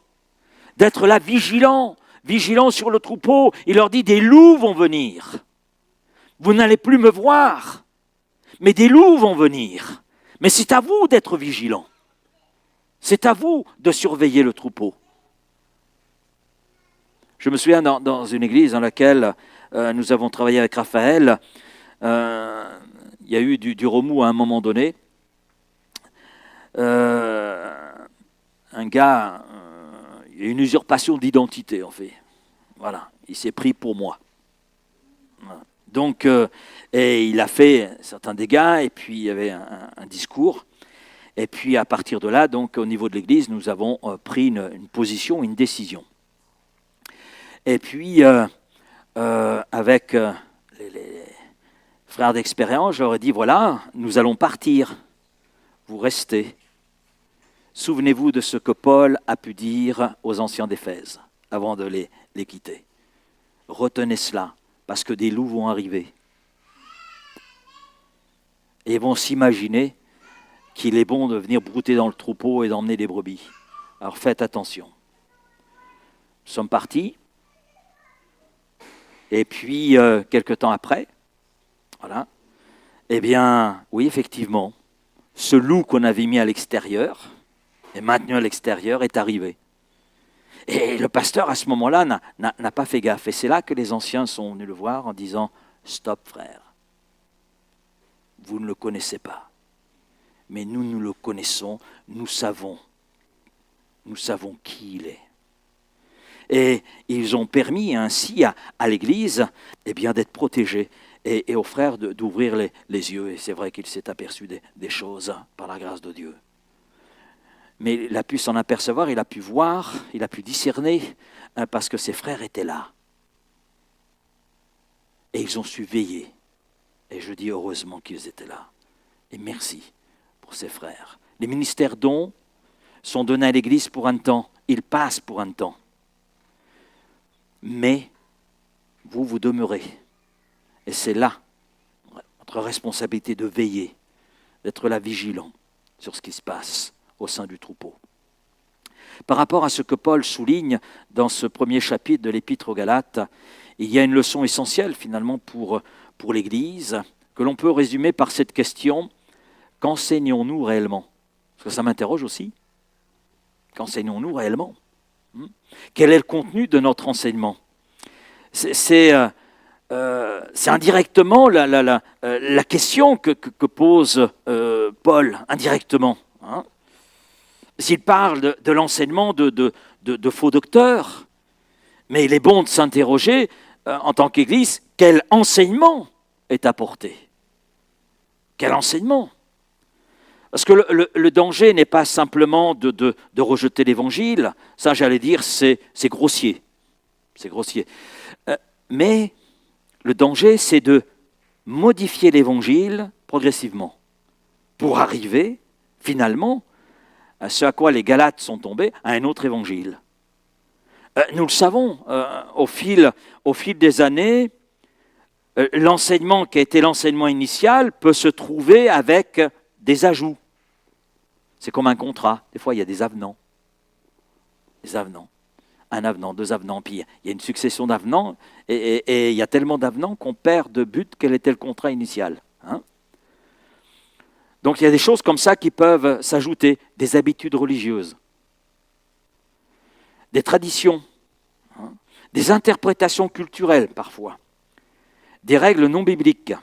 d'être là vigilant sur le troupeau. Il leur dit, des loups vont venir. Vous n'allez plus me voir, mais des loups vont venir. Mais c'est à vous d'être vigilant. C'est à vous de surveiller le troupeau. Je me souviens dans une église dans laquelle nous avons travaillé avec Raphaël, il y a eu du remous à un moment donné. Un gars, il y a une usurpation d'identité en fait. Voilà, il s'est pris pour moi. Voilà. Donc, et il a fait certains dégâts et puis il y avait un discours. Et puis à partir de là, donc au niveau de l'Église, nous avons pris une position, une décision. Et puis avec les frères d'expérience, je leur ai dit, voilà, nous allons partir, vous restez. Souvenez-vous de ce que Paul a pu dire aux anciens d'Éphèse avant de les quitter. Retenez cela, parce que des loups vont arriver. Et ils vont s'imaginer qu'il est bon de venir brouter dans le troupeau et d'emmener des brebis. Alors faites attention. Nous sommes partis. Et puis, quelque temps après, voilà, eh bien, oui, effectivement, ce loup qu'on avait mis à l'extérieur, et maintenu à l'extérieur, est arrivé. Et le pasteur, à ce moment-là, n'a pas fait gaffe. Et c'est là que les anciens sont venus le voir en disant « Stop, frère, vous ne le connaissez pas. Mais nous le connaissons, nous savons qui il est. » Et ils ont permis ainsi à l'Église eh bien, d'être protégée et aux frères d'ouvrir les yeux. Et c'est vrai qu'il s'est aperçu des choses par la grâce de Dieu. Mais il a pu s'en apercevoir, il a pu voir, il a pu discerner parce que ses frères étaient là. Et ils ont su veiller. Et je dis heureusement qu'ils étaient là. Et merci pour ces frères. Les ministères dons sont donnés à l'Église pour un temps. Ils passent pour un temps. Mais vous demeurez. Et c'est là notre responsabilité de veiller, d'être là vigilant sur ce qui se passe au sein du troupeau. Par rapport à ce que Paul souligne dans ce premier chapitre de l'Épître aux Galates, il y a une leçon essentielle finalement pour l'Église que l'on peut résumer par cette question: qu'enseignons-nous réellement? Parce que ça m'interroge aussi. Qu'enseignons-nous réellement? Quel est le contenu de notre enseignement? C'est indirectement la question que pose Paul, indirectement. Hein. S'il parle de l'enseignement de faux docteurs, mais il est bon de s'interroger en tant qu'Église, quel enseignement est apporté? Quel enseignement? Parce que le danger n'est pas simplement de rejeter l'Évangile, ça j'allais dire c'est grossier. C'est grossier. Mais le danger c'est de modifier l'Évangile progressivement pour arriver finalement à ce à quoi les Galates sont tombés, à un autre Évangile. Nous le savons, au fil des années, l'enseignement qui a été l'enseignement initial peut se trouver avec des ajouts. C'est comme un contrat. Des fois, il y a des avenants. Des avenants. Un avenant, deux avenants, puis il y a une succession d'avenants, et il y a tellement d'avenants qu'on perd de but quel était le contrat initial. Hein? Donc il y a des choses comme ça qui peuvent s'ajouter, des habitudes religieuses, des traditions, hein, des interprétations culturelles parfois, des règles non bibliques.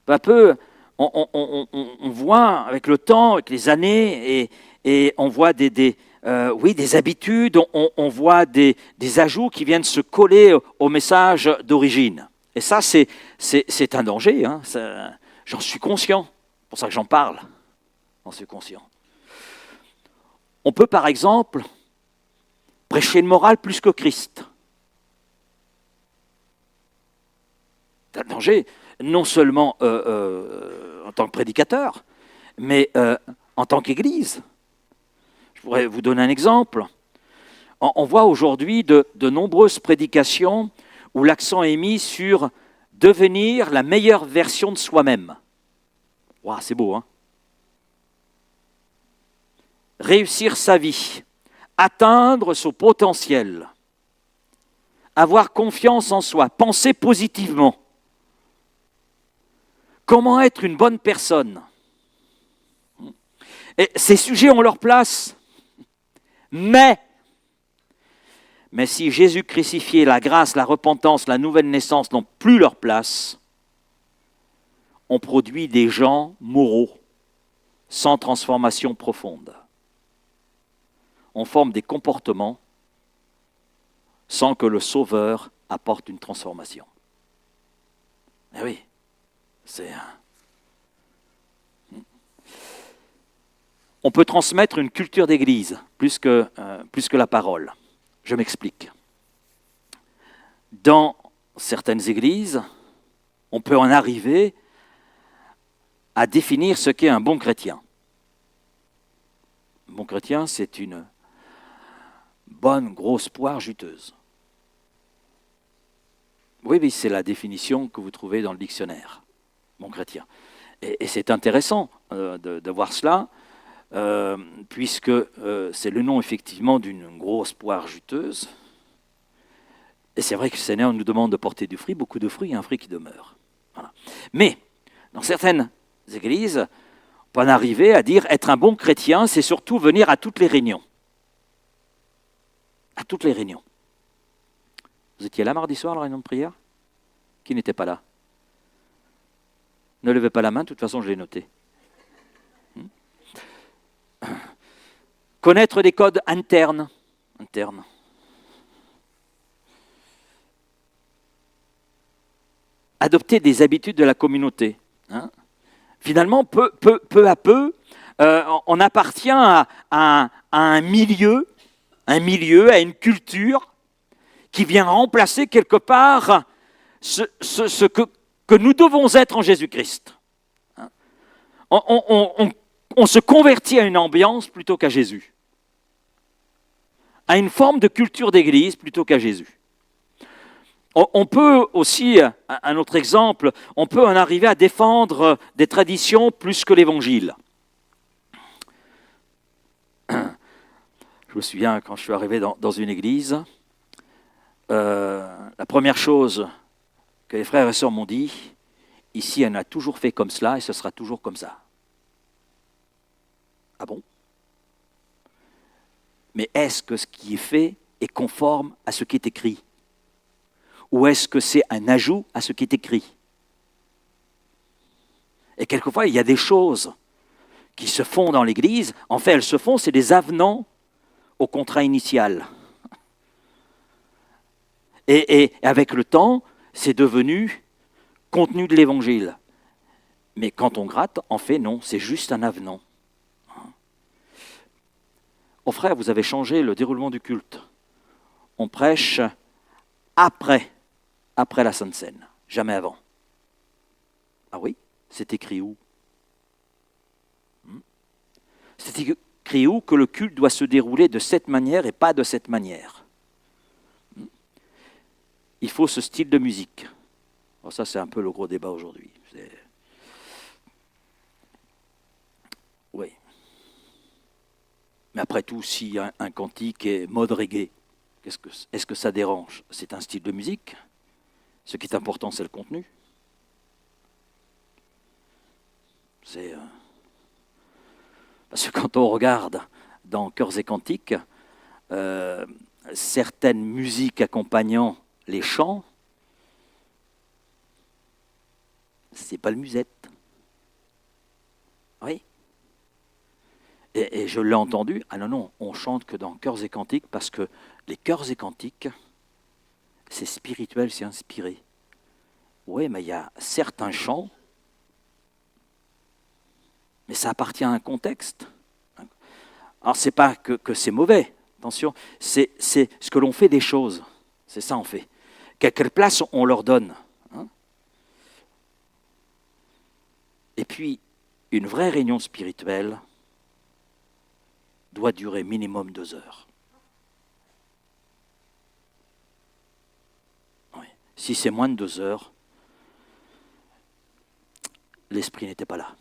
Peu à peu, on voit avec le temps, avec les années, et on voit des habitudes, on voit des ajouts qui viennent se coller au message d'origine. Et ça, c'est un danger, hein, j'en suis conscient, c'est pour ça que j'en parle, j'en suis conscient. On peut par exemple prêcher une morale plus que Christ. C'est un danger, non seulement en tant que prédicateur, mais en tant qu'Église. Je pourrais vous donner un exemple. On voit aujourd'hui de nombreuses prédications où l'accent est mis sur devenir la meilleure version de soi-même. Wow, c'est beau, hein? Réussir sa vie, atteindre son potentiel, avoir confiance en soi, penser positivement. Comment être une bonne personne? Et ces sujets ont leur place, mais si Jésus crucifié, la grâce, la repentance, la nouvelle naissance n'ont plus leur place, on produit des gens moraux, sans transformation profonde. On forme des comportements sans que le Sauveur apporte une transformation. Eh oui, c'est... On peut transmettre une culture d'église plus que la parole. Je m'explique. Dans certaines églises, on peut en arriver à définir ce qu'est un bon chrétien. Un bon chrétien, c'est une bonne grosse poire juteuse. Oui, c'est la définition que vous trouvez dans le dictionnaire, bon chrétien. Et c'est intéressant de voir cela. puisque c'est le nom effectivement d'une grosse poire juteuse. Et c'est vrai que le Seigneur nous demande de porter du fruit, beaucoup de fruits, et un fruit qui demeure. Voilà. Mais, dans certaines églises, on peut en arriver à dire être un bon chrétien, c'est surtout venir à toutes les réunions. À toutes les réunions. Vous étiez là mardi soir à la réunion de prière? Qui n'était pas là? Ne levez pas la main, de toute façon je l'ai noté. Connaître des codes internes. Adopter des habitudes de la communauté. Finalement, peu à peu, on appartient à un milieu, à une culture qui vient remplacer quelque part ce que nous devons être en Jésus-Christ. On se convertit à une ambiance plutôt qu'à Jésus, à une forme de culture d'église plutôt qu'à Jésus. On peut aussi, un autre exemple, on peut en arriver à défendre des traditions plus que l'Évangile. Je me souviens, quand je suis arrivé dans une église, la première chose que les frères et sœurs m'ont dit, ici, on a toujours fait comme cela et ce sera toujours comme ça. Ah bon? Mais est-ce que ce qui est fait est conforme à ce qui est écrit? Ou est-ce que c'est un ajout à ce qui est écrit? Et quelquefois, il y a des choses qui se font dans l'Église. En fait, elles se font, c'est des avenants au contrat initial. Et avec le temps, c'est devenu contenu de l'Évangile. Mais quand on gratte, en fait, non, c'est juste un avenant. Oh frère, vous avez changé le déroulement du culte. On prêche après la Sainte Seine, jamais avant. Ah oui? C'est écrit où? C'est écrit où que le culte doit se dérouler de cette manière et pas de cette manière? Il faut ce style de musique. Alors ça, c'est un peu le gros débat aujourd'hui. Oui. Mais après tout, si un cantique est mode reggae, est-ce que ça dérange? C'est un style de musique. Ce qui est important, c'est le contenu. Parce que quand on regarde dans Chœurs et Cantiques, certaines musiques accompagnant les chants, c'est pas le musette. Oui. Et je l'ai entendu, ah non, on chante que dans Chœurs et Cantiques, parce que les Chœurs et Cantiques, c'est spirituel, c'est inspiré. Oui, mais il y a certains chants, mais ça appartient à un contexte. Alors, ce n'est pas que c'est mauvais, attention, c'est ce que l'on fait des choses. C'est ça, on fait. Quelle place on leur donne. Et puis, une vraie réunion spirituelle doit durer minimum 2 heures. Oui. Si c'est moins de 2 heures, l'esprit n'était pas là.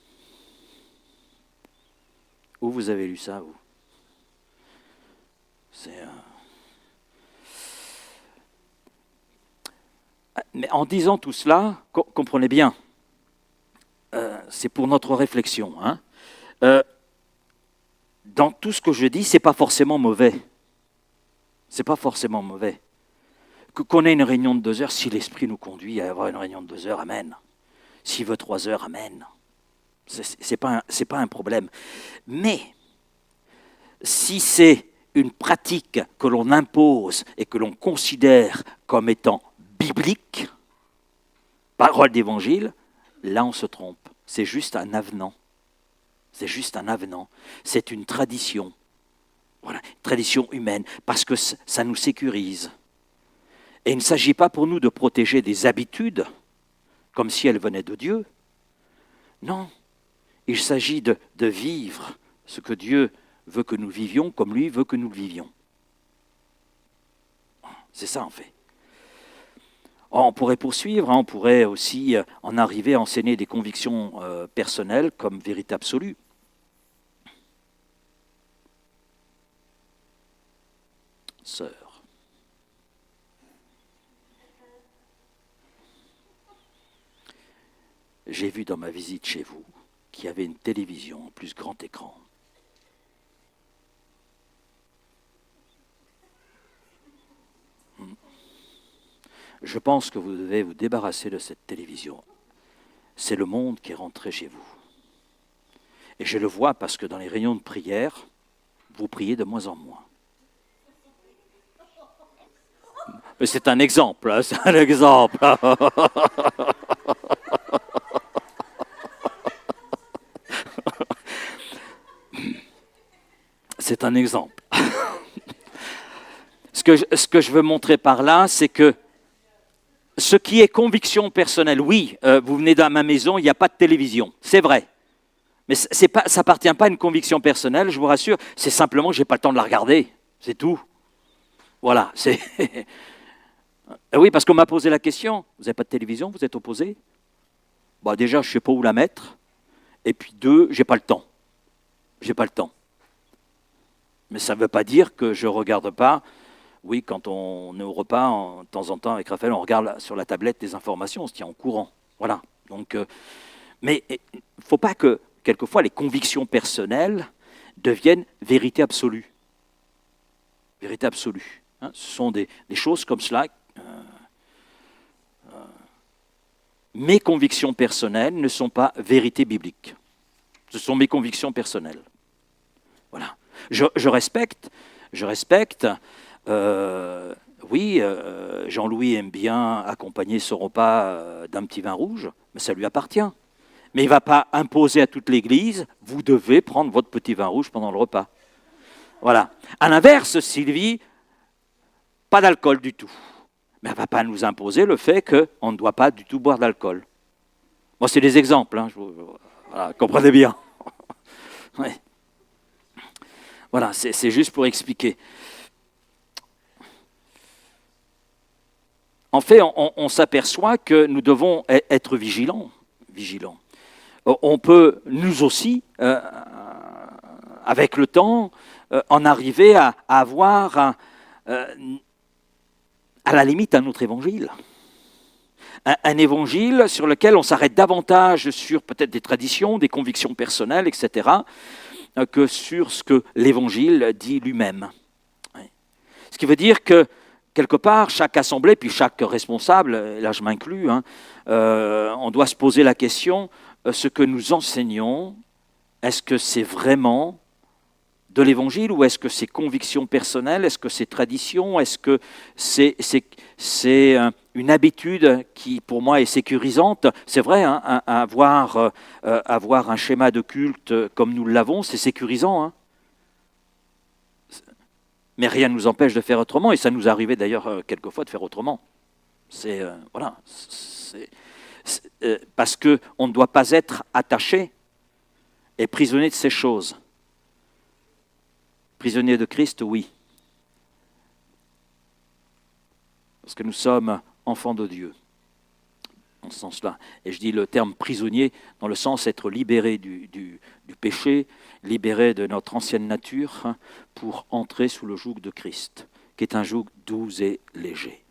Où vous avez lu ça, vous? Mais en disant tout cela, comprenez bien, c'est pour notre réflexion. Dans tout ce que je dis, ce n'est pas forcément mauvais. Ce n'est pas forcément mauvais. Qu'on ait une réunion de 2 heures, si l'Esprit nous conduit à avoir une réunion de 2 heures, amen. S'il veut 3 heures, amen. C'est pas un problème. Mais si c'est une pratique que l'on impose et que l'on considère comme étant biblique, parole d'évangile, là on se trompe. C'est juste un avenant. C'est juste un avenant. C'est une tradition. Voilà, une tradition humaine, parce que ça nous sécurise. Et il ne s'agit pas pour nous de protéger des habitudes, comme si elles venaient de Dieu. Non, il s'agit de vivre ce que Dieu veut que nous vivions, comme lui veut que nous le vivions. C'est ça en fait. On pourrait poursuivre, on pourrait aussi en arriver à enseigner des convictions personnelles comme vérité absolue. sœur. J'ai vu dans ma visite chez vous qu'il y avait une télévision en plus grand écran. Je pense que vous devez vous débarrasser de cette télévision. C'est le monde qui est rentré chez vous. Et je le vois parce que dans les réunions de prière, vous priez de moins en moins. Mais c'est un exemple, hein, c'est un exemple. C'est un exemple. Ce que je veux montrer par là, c'est que ce qui est conviction personnelle, oui, vous venez dans ma maison, il n'y a pas de télévision, c'est vrai. Mais ça n'appartient pas à une conviction personnelle, je vous rassure, c'est simplement que je n'ai pas le temps de la regarder, c'est tout. Voilà, c'est... Oui, parce qu'on m'a posé la question, vous n'avez pas de télévision, vous êtes opposé? Bon, déjà, je ne sais pas où la mettre, et puis deux, je n'ai pas le temps. J'ai pas le temps. Mais ça ne veut pas dire que je ne regarde pas. Oui, quand on est au repas, de temps en temps, avec Raphaël, on regarde sur la tablette des informations, on se tient au courant. Voilà. Donc, mais il ne faut pas que, quelquefois, les convictions personnelles deviennent vérité absolue. Vérité absolue. Hein, ce sont des choses comme cela. Mes convictions personnelles ne sont pas vérité biblique. Ce sont mes convictions personnelles. Voilà. Je respecte. Oui, Jean-Louis aime bien accompagner son repas d'un petit vin rouge, mais ça lui appartient. Mais il ne va pas imposer à toute l'Église, vous devez prendre votre petit vin rouge pendant le repas. Voilà. À l'inverse, Sylvie, pas d'alcool du tout. Mais elle ne va pas nous imposer le fait qu'on ne doit pas du tout boire d'alcool. Bon, c'est des exemples, hein, voilà, comprenez bien. Ouais. Voilà, c'est juste pour expliquer. En fait, on s'aperçoit que nous devons être vigilants. On peut, nous aussi, avec le temps, en arriver à avoir, à la limite, un autre évangile. Un évangile sur lequel on s'arrête davantage sur peut-être des traditions, des convictions personnelles, etc., que sur ce que l'évangile dit lui-même. Ce qui veut dire que, quelque part, chaque assemblée, puis chaque responsable, et là je m'inclus, hein, on doit se poser la question, ce que nous enseignons, est-ce que c'est vraiment de l'évangile ou est-ce que c'est conviction personnelle, est-ce que c'est tradition, est-ce que c'est une habitude qui pour moi est sécurisante? C'est vrai, hein, avoir un schéma de culte comme nous l'avons, c'est sécurisant. Hein. Mais rien ne nous empêche de faire autrement, et ça nous arrivait d'ailleurs quelquefois de faire autrement. Voilà, parce qu'on ne doit pas être attaché et prisonnier de ces choses. Prisonnier de Christ, oui. Parce que nous sommes enfants de Dieu, dans ce sens-là. Et je dis le terme prisonnier dans le sens être libéré du péché, libéré de notre ancienne nature, hein, pour entrer sous le joug de Christ, qui est un joug doux et léger.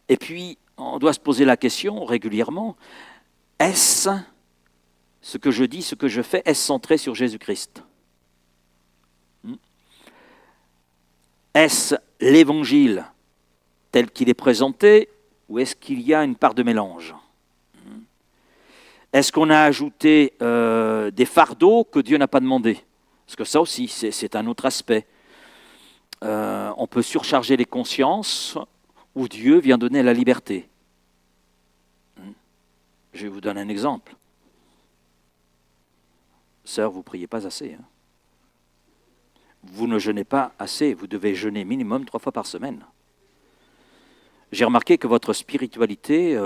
Et puis, on doit se poser la question régulièrement, est-ce ce que je dis, ce que je fais, est-ce centré sur Jésus-Christ ? Est-ce l'évangile tel qu'il est présenté ou est-ce qu'il y a une part de mélange? Est-ce qu'on a ajouté des fardeaux que Dieu n'a pas demandé? Parce que ça aussi, c'est un autre aspect. On peut surcharger les consciences où Dieu vient donner la liberté. Je vais vous donner un exemple. Sœur, vous ne priez pas assez. Hein. Vous ne jeûnez pas assez, vous devez jeûner minimum 3 fois par semaine. J'ai remarqué que votre spiritualité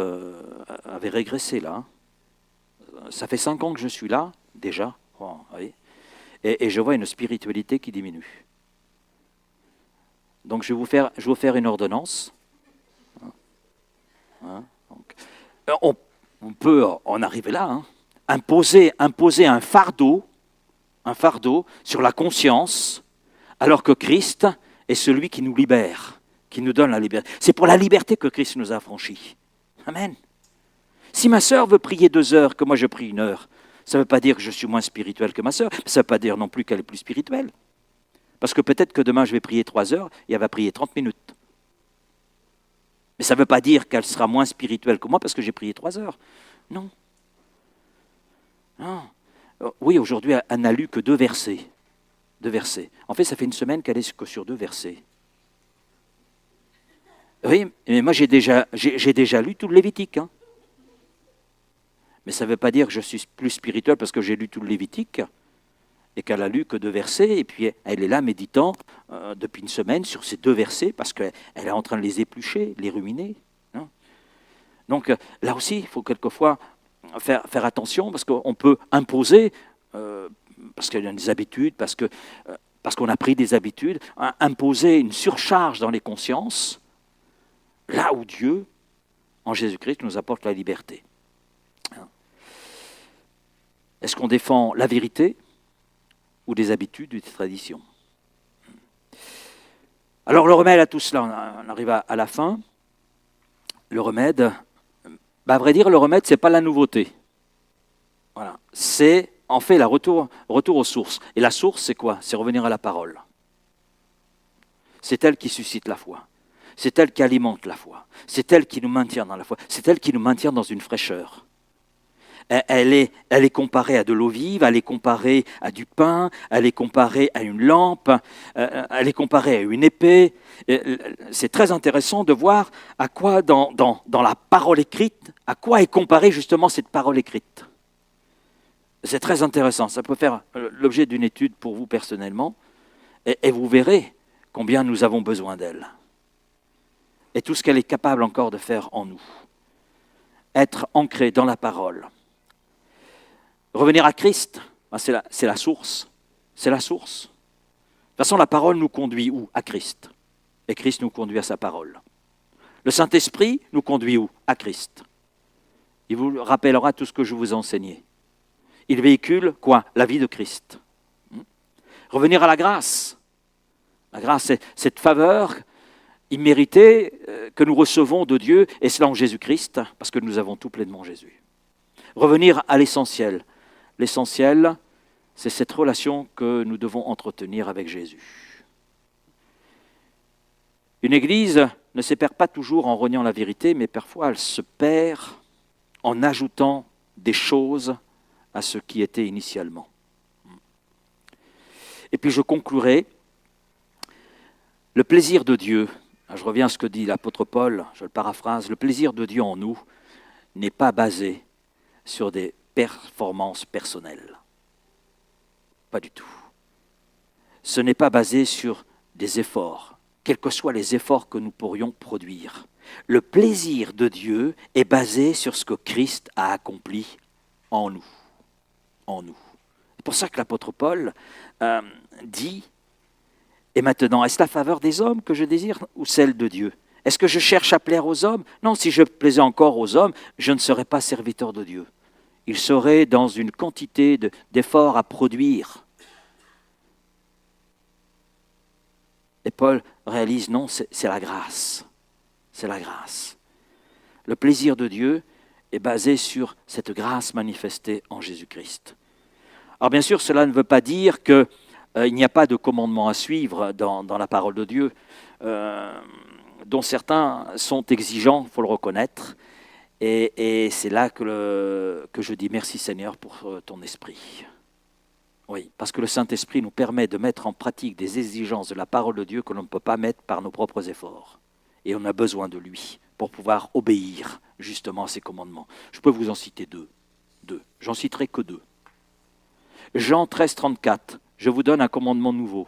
avait régressé là. Ça fait 5 ans que je suis là, déjà. Oh, oui. Et je vois une spiritualité qui diminue. Donc je vais vous faire une ordonnance. Hein, donc, on peut en arriver là. Hein. Imposer un fardeau sur la conscience alors que Christ est celui qui nous libère, qui nous donne la liberté. C'est pour la liberté que Christ nous a affranchis. Amen. Si ma sœur veut prier 2 heures, que moi je prie 1 heure, ça ne veut pas dire que je suis moins spirituel que ma sœur, ça ne veut pas dire non plus qu'elle est plus spirituelle. Parce que peut-être que demain je vais prier 3 heures et elle va prier 30 minutes. Mais ça ne veut pas dire qu'elle sera moins spirituelle que moi parce que j'ai prié 3 heures. Non. Non. Oui, aujourd'hui, elle n'a lu que 2 versets. 2 versets. En fait, ça fait 1 semaine qu'elle est que sur 2 versets. Oui, mais moi j'ai déjà lu tout le Lévitique. Hein. Mais ça ne veut pas dire que je suis plus spirituel parce que j'ai lu tout le Lévitique et qu'elle a lu que 2 versets. Et puis elle est là méditant depuis 1 semaine sur ces 2 versets parce qu'elle est en train de les éplucher, les ruminer. Hein. Donc là aussi, il faut quelquefois faire attention parce qu'on peut imposer, parce qu'il y a des habitudes, parce qu'on a pris des habitudes, imposer une surcharge dans les consciences, là où Dieu, en Jésus-Christ, nous apporte la liberté. Est-ce qu'on défend la vérité ou des habitudes ou des traditions? Alors le remède à tout cela, on arrive à la fin. Le remède, à vrai dire, le remède, ce n'est pas la nouveauté. Voilà. C'est en fait le retour aux sources. Et la source, c'est quoi? C'est revenir à la parole. C'est elle qui suscite la foi. C'est elle qui alimente la foi. C'est elle qui nous maintient dans la foi. C'est elle qui nous maintient dans une fraîcheur. Elle est comparée à de l'eau vive, elle est comparée à du pain, elle est comparée à une lampe, elle est comparée à une épée. C'est très intéressant de voir à quoi, dans la parole écrite, à quoi est comparée justement cette parole écrite. C'est très intéressant, ça peut faire l'objet d'une étude pour vous personnellement, et vous verrez combien nous avons besoin d'elle. Et tout ce qu'elle est capable encore de faire en nous. Être ancré dans la parole. Revenir à Christ, c'est la source. C'est la source. De toute façon, la parole nous conduit où? À Christ. Et Christ nous conduit à sa parole. Le Saint-Esprit nous conduit où? À Christ. Il vous rappellera tout ce que je vous ai enseigné. Il véhicule quoi? La vie de Christ. Revenir à la grâce. La grâce, c'est cette faveur imméritée que nous recevons de Dieu, et cela en Jésus-Christ, parce que nous avons tout pleinement en Jésus. Revenir à l'essentiel. L'essentiel, c'est cette relation que nous devons entretenir avec Jésus. Une église ne se perd pas toujours en reniant la vérité, mais parfois elle se perd en ajoutant des choses à ce qui était initialement. Et puis je conclurai, le plaisir de Dieu, je reviens à ce que dit l'apôtre Paul, je le paraphrase, le plaisir de Dieu en nous n'est pas basé sur des performances personnelles. Pas du tout. Ce n'est pas basé sur des efforts, quels que soient les efforts que nous pourrions produire. Le plaisir de Dieu est basé sur ce que Christ a accompli en nous. En nous. C'est pour ça que l'apôtre Paul dit, et maintenant, est-ce la faveur des hommes que je désire ou celle de Dieu? Est-ce que je cherche à plaire aux hommes? Non, si je plaisais encore aux hommes, je ne serais pas serviteur de Dieu. Il serait dans une quantité d'efforts à produire. Et Paul réalise, non, c'est la grâce. C'est la grâce. Le plaisir de Dieu est basé sur cette grâce manifestée en Jésus-Christ. Alors bien sûr, cela ne veut pas dire qu'il n'y a pas de commandement à suivre dans la parole de Dieu, dont certains sont exigeants, il faut le reconnaître. Et c'est là que je dis merci Seigneur pour ton esprit. Oui, parce que le Saint-Esprit nous permet de mettre en pratique des exigences de la parole de Dieu que l'on ne peut pas mettre par nos propres efforts. Et on a besoin de lui pour pouvoir obéir justement à ses commandements. Je peux vous en citer deux. J'en citerai que 2. Jean 13, 34. Je vous donne un commandement nouveau.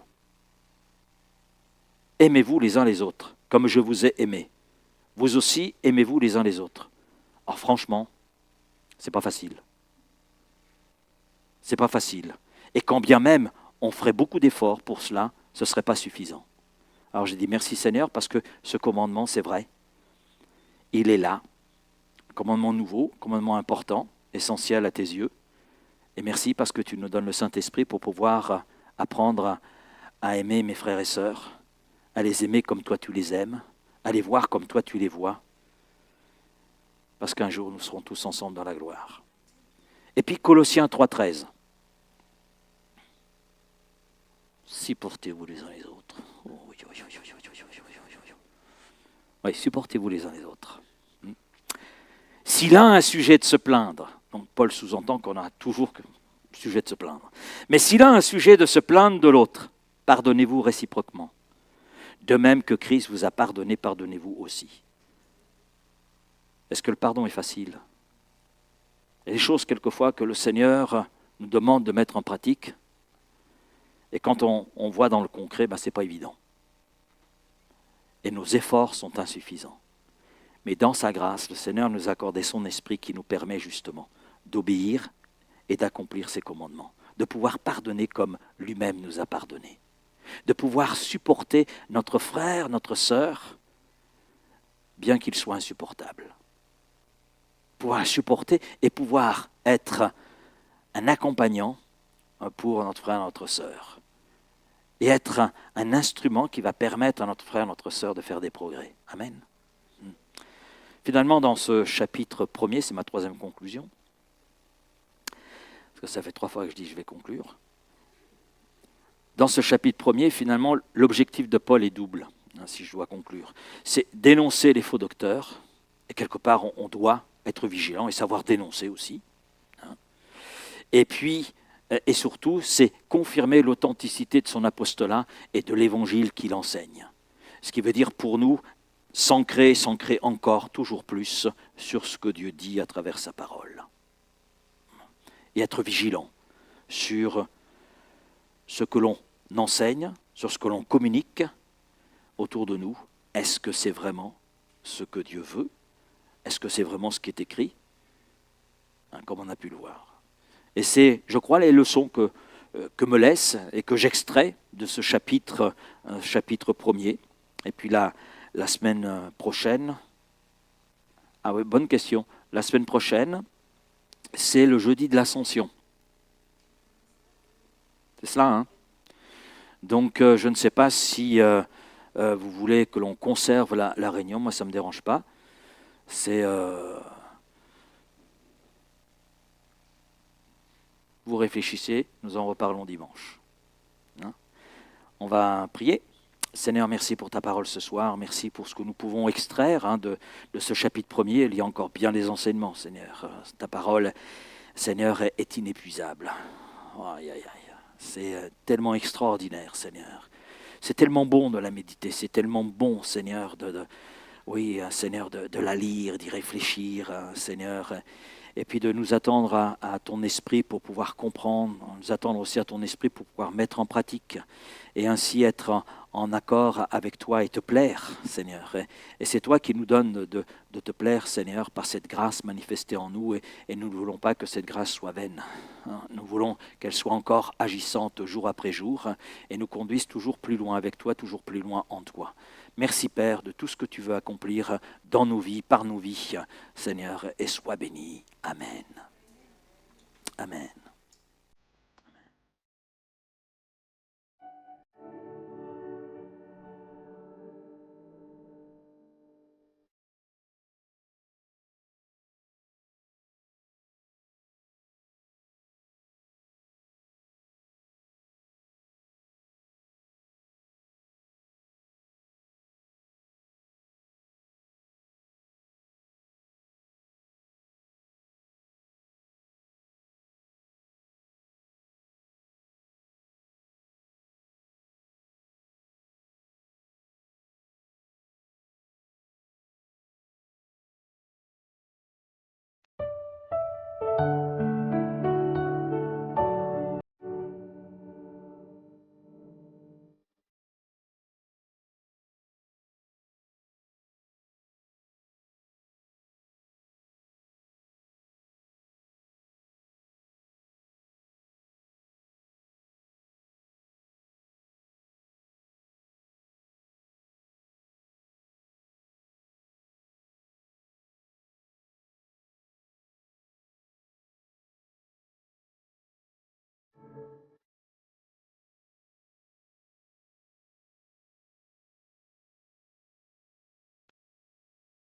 Aimez-vous les uns les autres, comme je vous ai aimé. Vous aussi, aimez-vous les uns les autres. Alors franchement, c'est pas facile. C'est pas facile. Et quand bien même on ferait beaucoup d'efforts pour cela, ce ne serait pas suffisant. Alors j'ai dit merci Seigneur parce que ce commandement, c'est vrai. Il est là. Commandement nouveau, commandement important, essentiel à tes yeux. Et merci parce que tu nous donnes le Saint-Esprit pour pouvoir apprendre à aimer mes frères et sœurs, à les aimer comme toi tu les aimes, à les voir comme toi tu les vois, parce qu'un jour nous serons tous ensemble dans la gloire. Et puis Colossiens 3,13. Supportez-vous les uns les autres. Oui, supportez-vous les uns les autres. Si l'un a un sujet de se plaindre, donc Paul sous-entend qu'on a toujours un sujet de se plaindre, mais si l'un a un sujet de se plaindre de l'autre, pardonnez-vous réciproquement. De même que Christ vous a pardonné, pardonnez-vous aussi. Est-ce que le pardon est facile? Il y a des choses quelquefois que le Seigneur nous demande de mettre en pratique, et quand on voit dans le concret, ce n'est pas évident. Et nos efforts sont insuffisants. Mais dans sa grâce, le Seigneur nous a accordé son esprit qui nous permet justement d'obéir et d'accomplir ses commandements, de pouvoir pardonner comme lui-même nous a pardonné, de pouvoir supporter notre frère, notre sœur, bien qu'il soit insupportable. Pouvoir supporter et pouvoir être un accompagnant pour notre frère et notre sœur. Et être un instrument qui va permettre à notre frère et notre sœur de faire des progrès. Amen. Finalement, dans ce chapitre premier, c'est ma troisième conclusion, parce que ça fait 3 fois que je dis je vais conclure. Dans ce chapitre premier, finalement, l'objectif de Paul est double, si je dois conclure. C'est dénoncer les faux docteurs, et quelque part, on doit être vigilant et savoir dénoncer aussi. Et puis, et surtout, c'est confirmer l'authenticité de son apostolat et de l'évangile qu'il enseigne. Ce qui veut dire pour nous, s'ancrer encore toujours plus sur ce que Dieu dit à travers sa parole. Et être vigilant sur ce que l'on enseigne, sur ce que l'on communique autour de nous. Est-ce que c'est vraiment ce que Dieu veut? Est-ce que c'est vraiment ce qui est écrit? Comme on a pu le voir. Et c'est, je crois, les leçons que me laisse et que j'extrais de ce chapitre premier. Et puis là, la semaine prochaine, ah oui, bonne question. La semaine prochaine, c'est le jeudi de l'Ascension. C'est cela, hein? Donc, je ne sais pas si vous voulez que l'on conserve la réunion. Moi, ça ne me dérange pas. C'est... vous réfléchissez, nous en reparlons dimanche. Hein? On va prier. Seigneur, merci pour ta parole ce soir. Merci pour ce que nous pouvons extraire de ce chapitre premier. Il y a encore bien des enseignements, Seigneur. Ta parole, Seigneur, est inépuisable. Aïe, aïe, aïe. C'est tellement extraordinaire, Seigneur. C'est tellement bon de la méditer. C'est tellement bon, Seigneur, oui, Seigneur, de la lire, d'y réfléchir, Seigneur. Et puis de nous attendre à ton esprit pour pouvoir comprendre, nous attendre aussi à ton esprit pour pouvoir mettre en pratique et ainsi être en accord avec toi et te plaire, Seigneur. Et c'est toi qui nous donnes de te plaire, Seigneur, par cette grâce manifestée en nous et nous ne voulons pas que cette grâce soit vaine. Nous voulons qu'elle soit encore agissante jour après jour et nous conduise toujours plus loin avec toi, toujours plus loin en toi. Merci Père de tout ce que tu veux accomplir dans nos vies, par nos vies, Seigneur, et sois béni. Amen. Amen.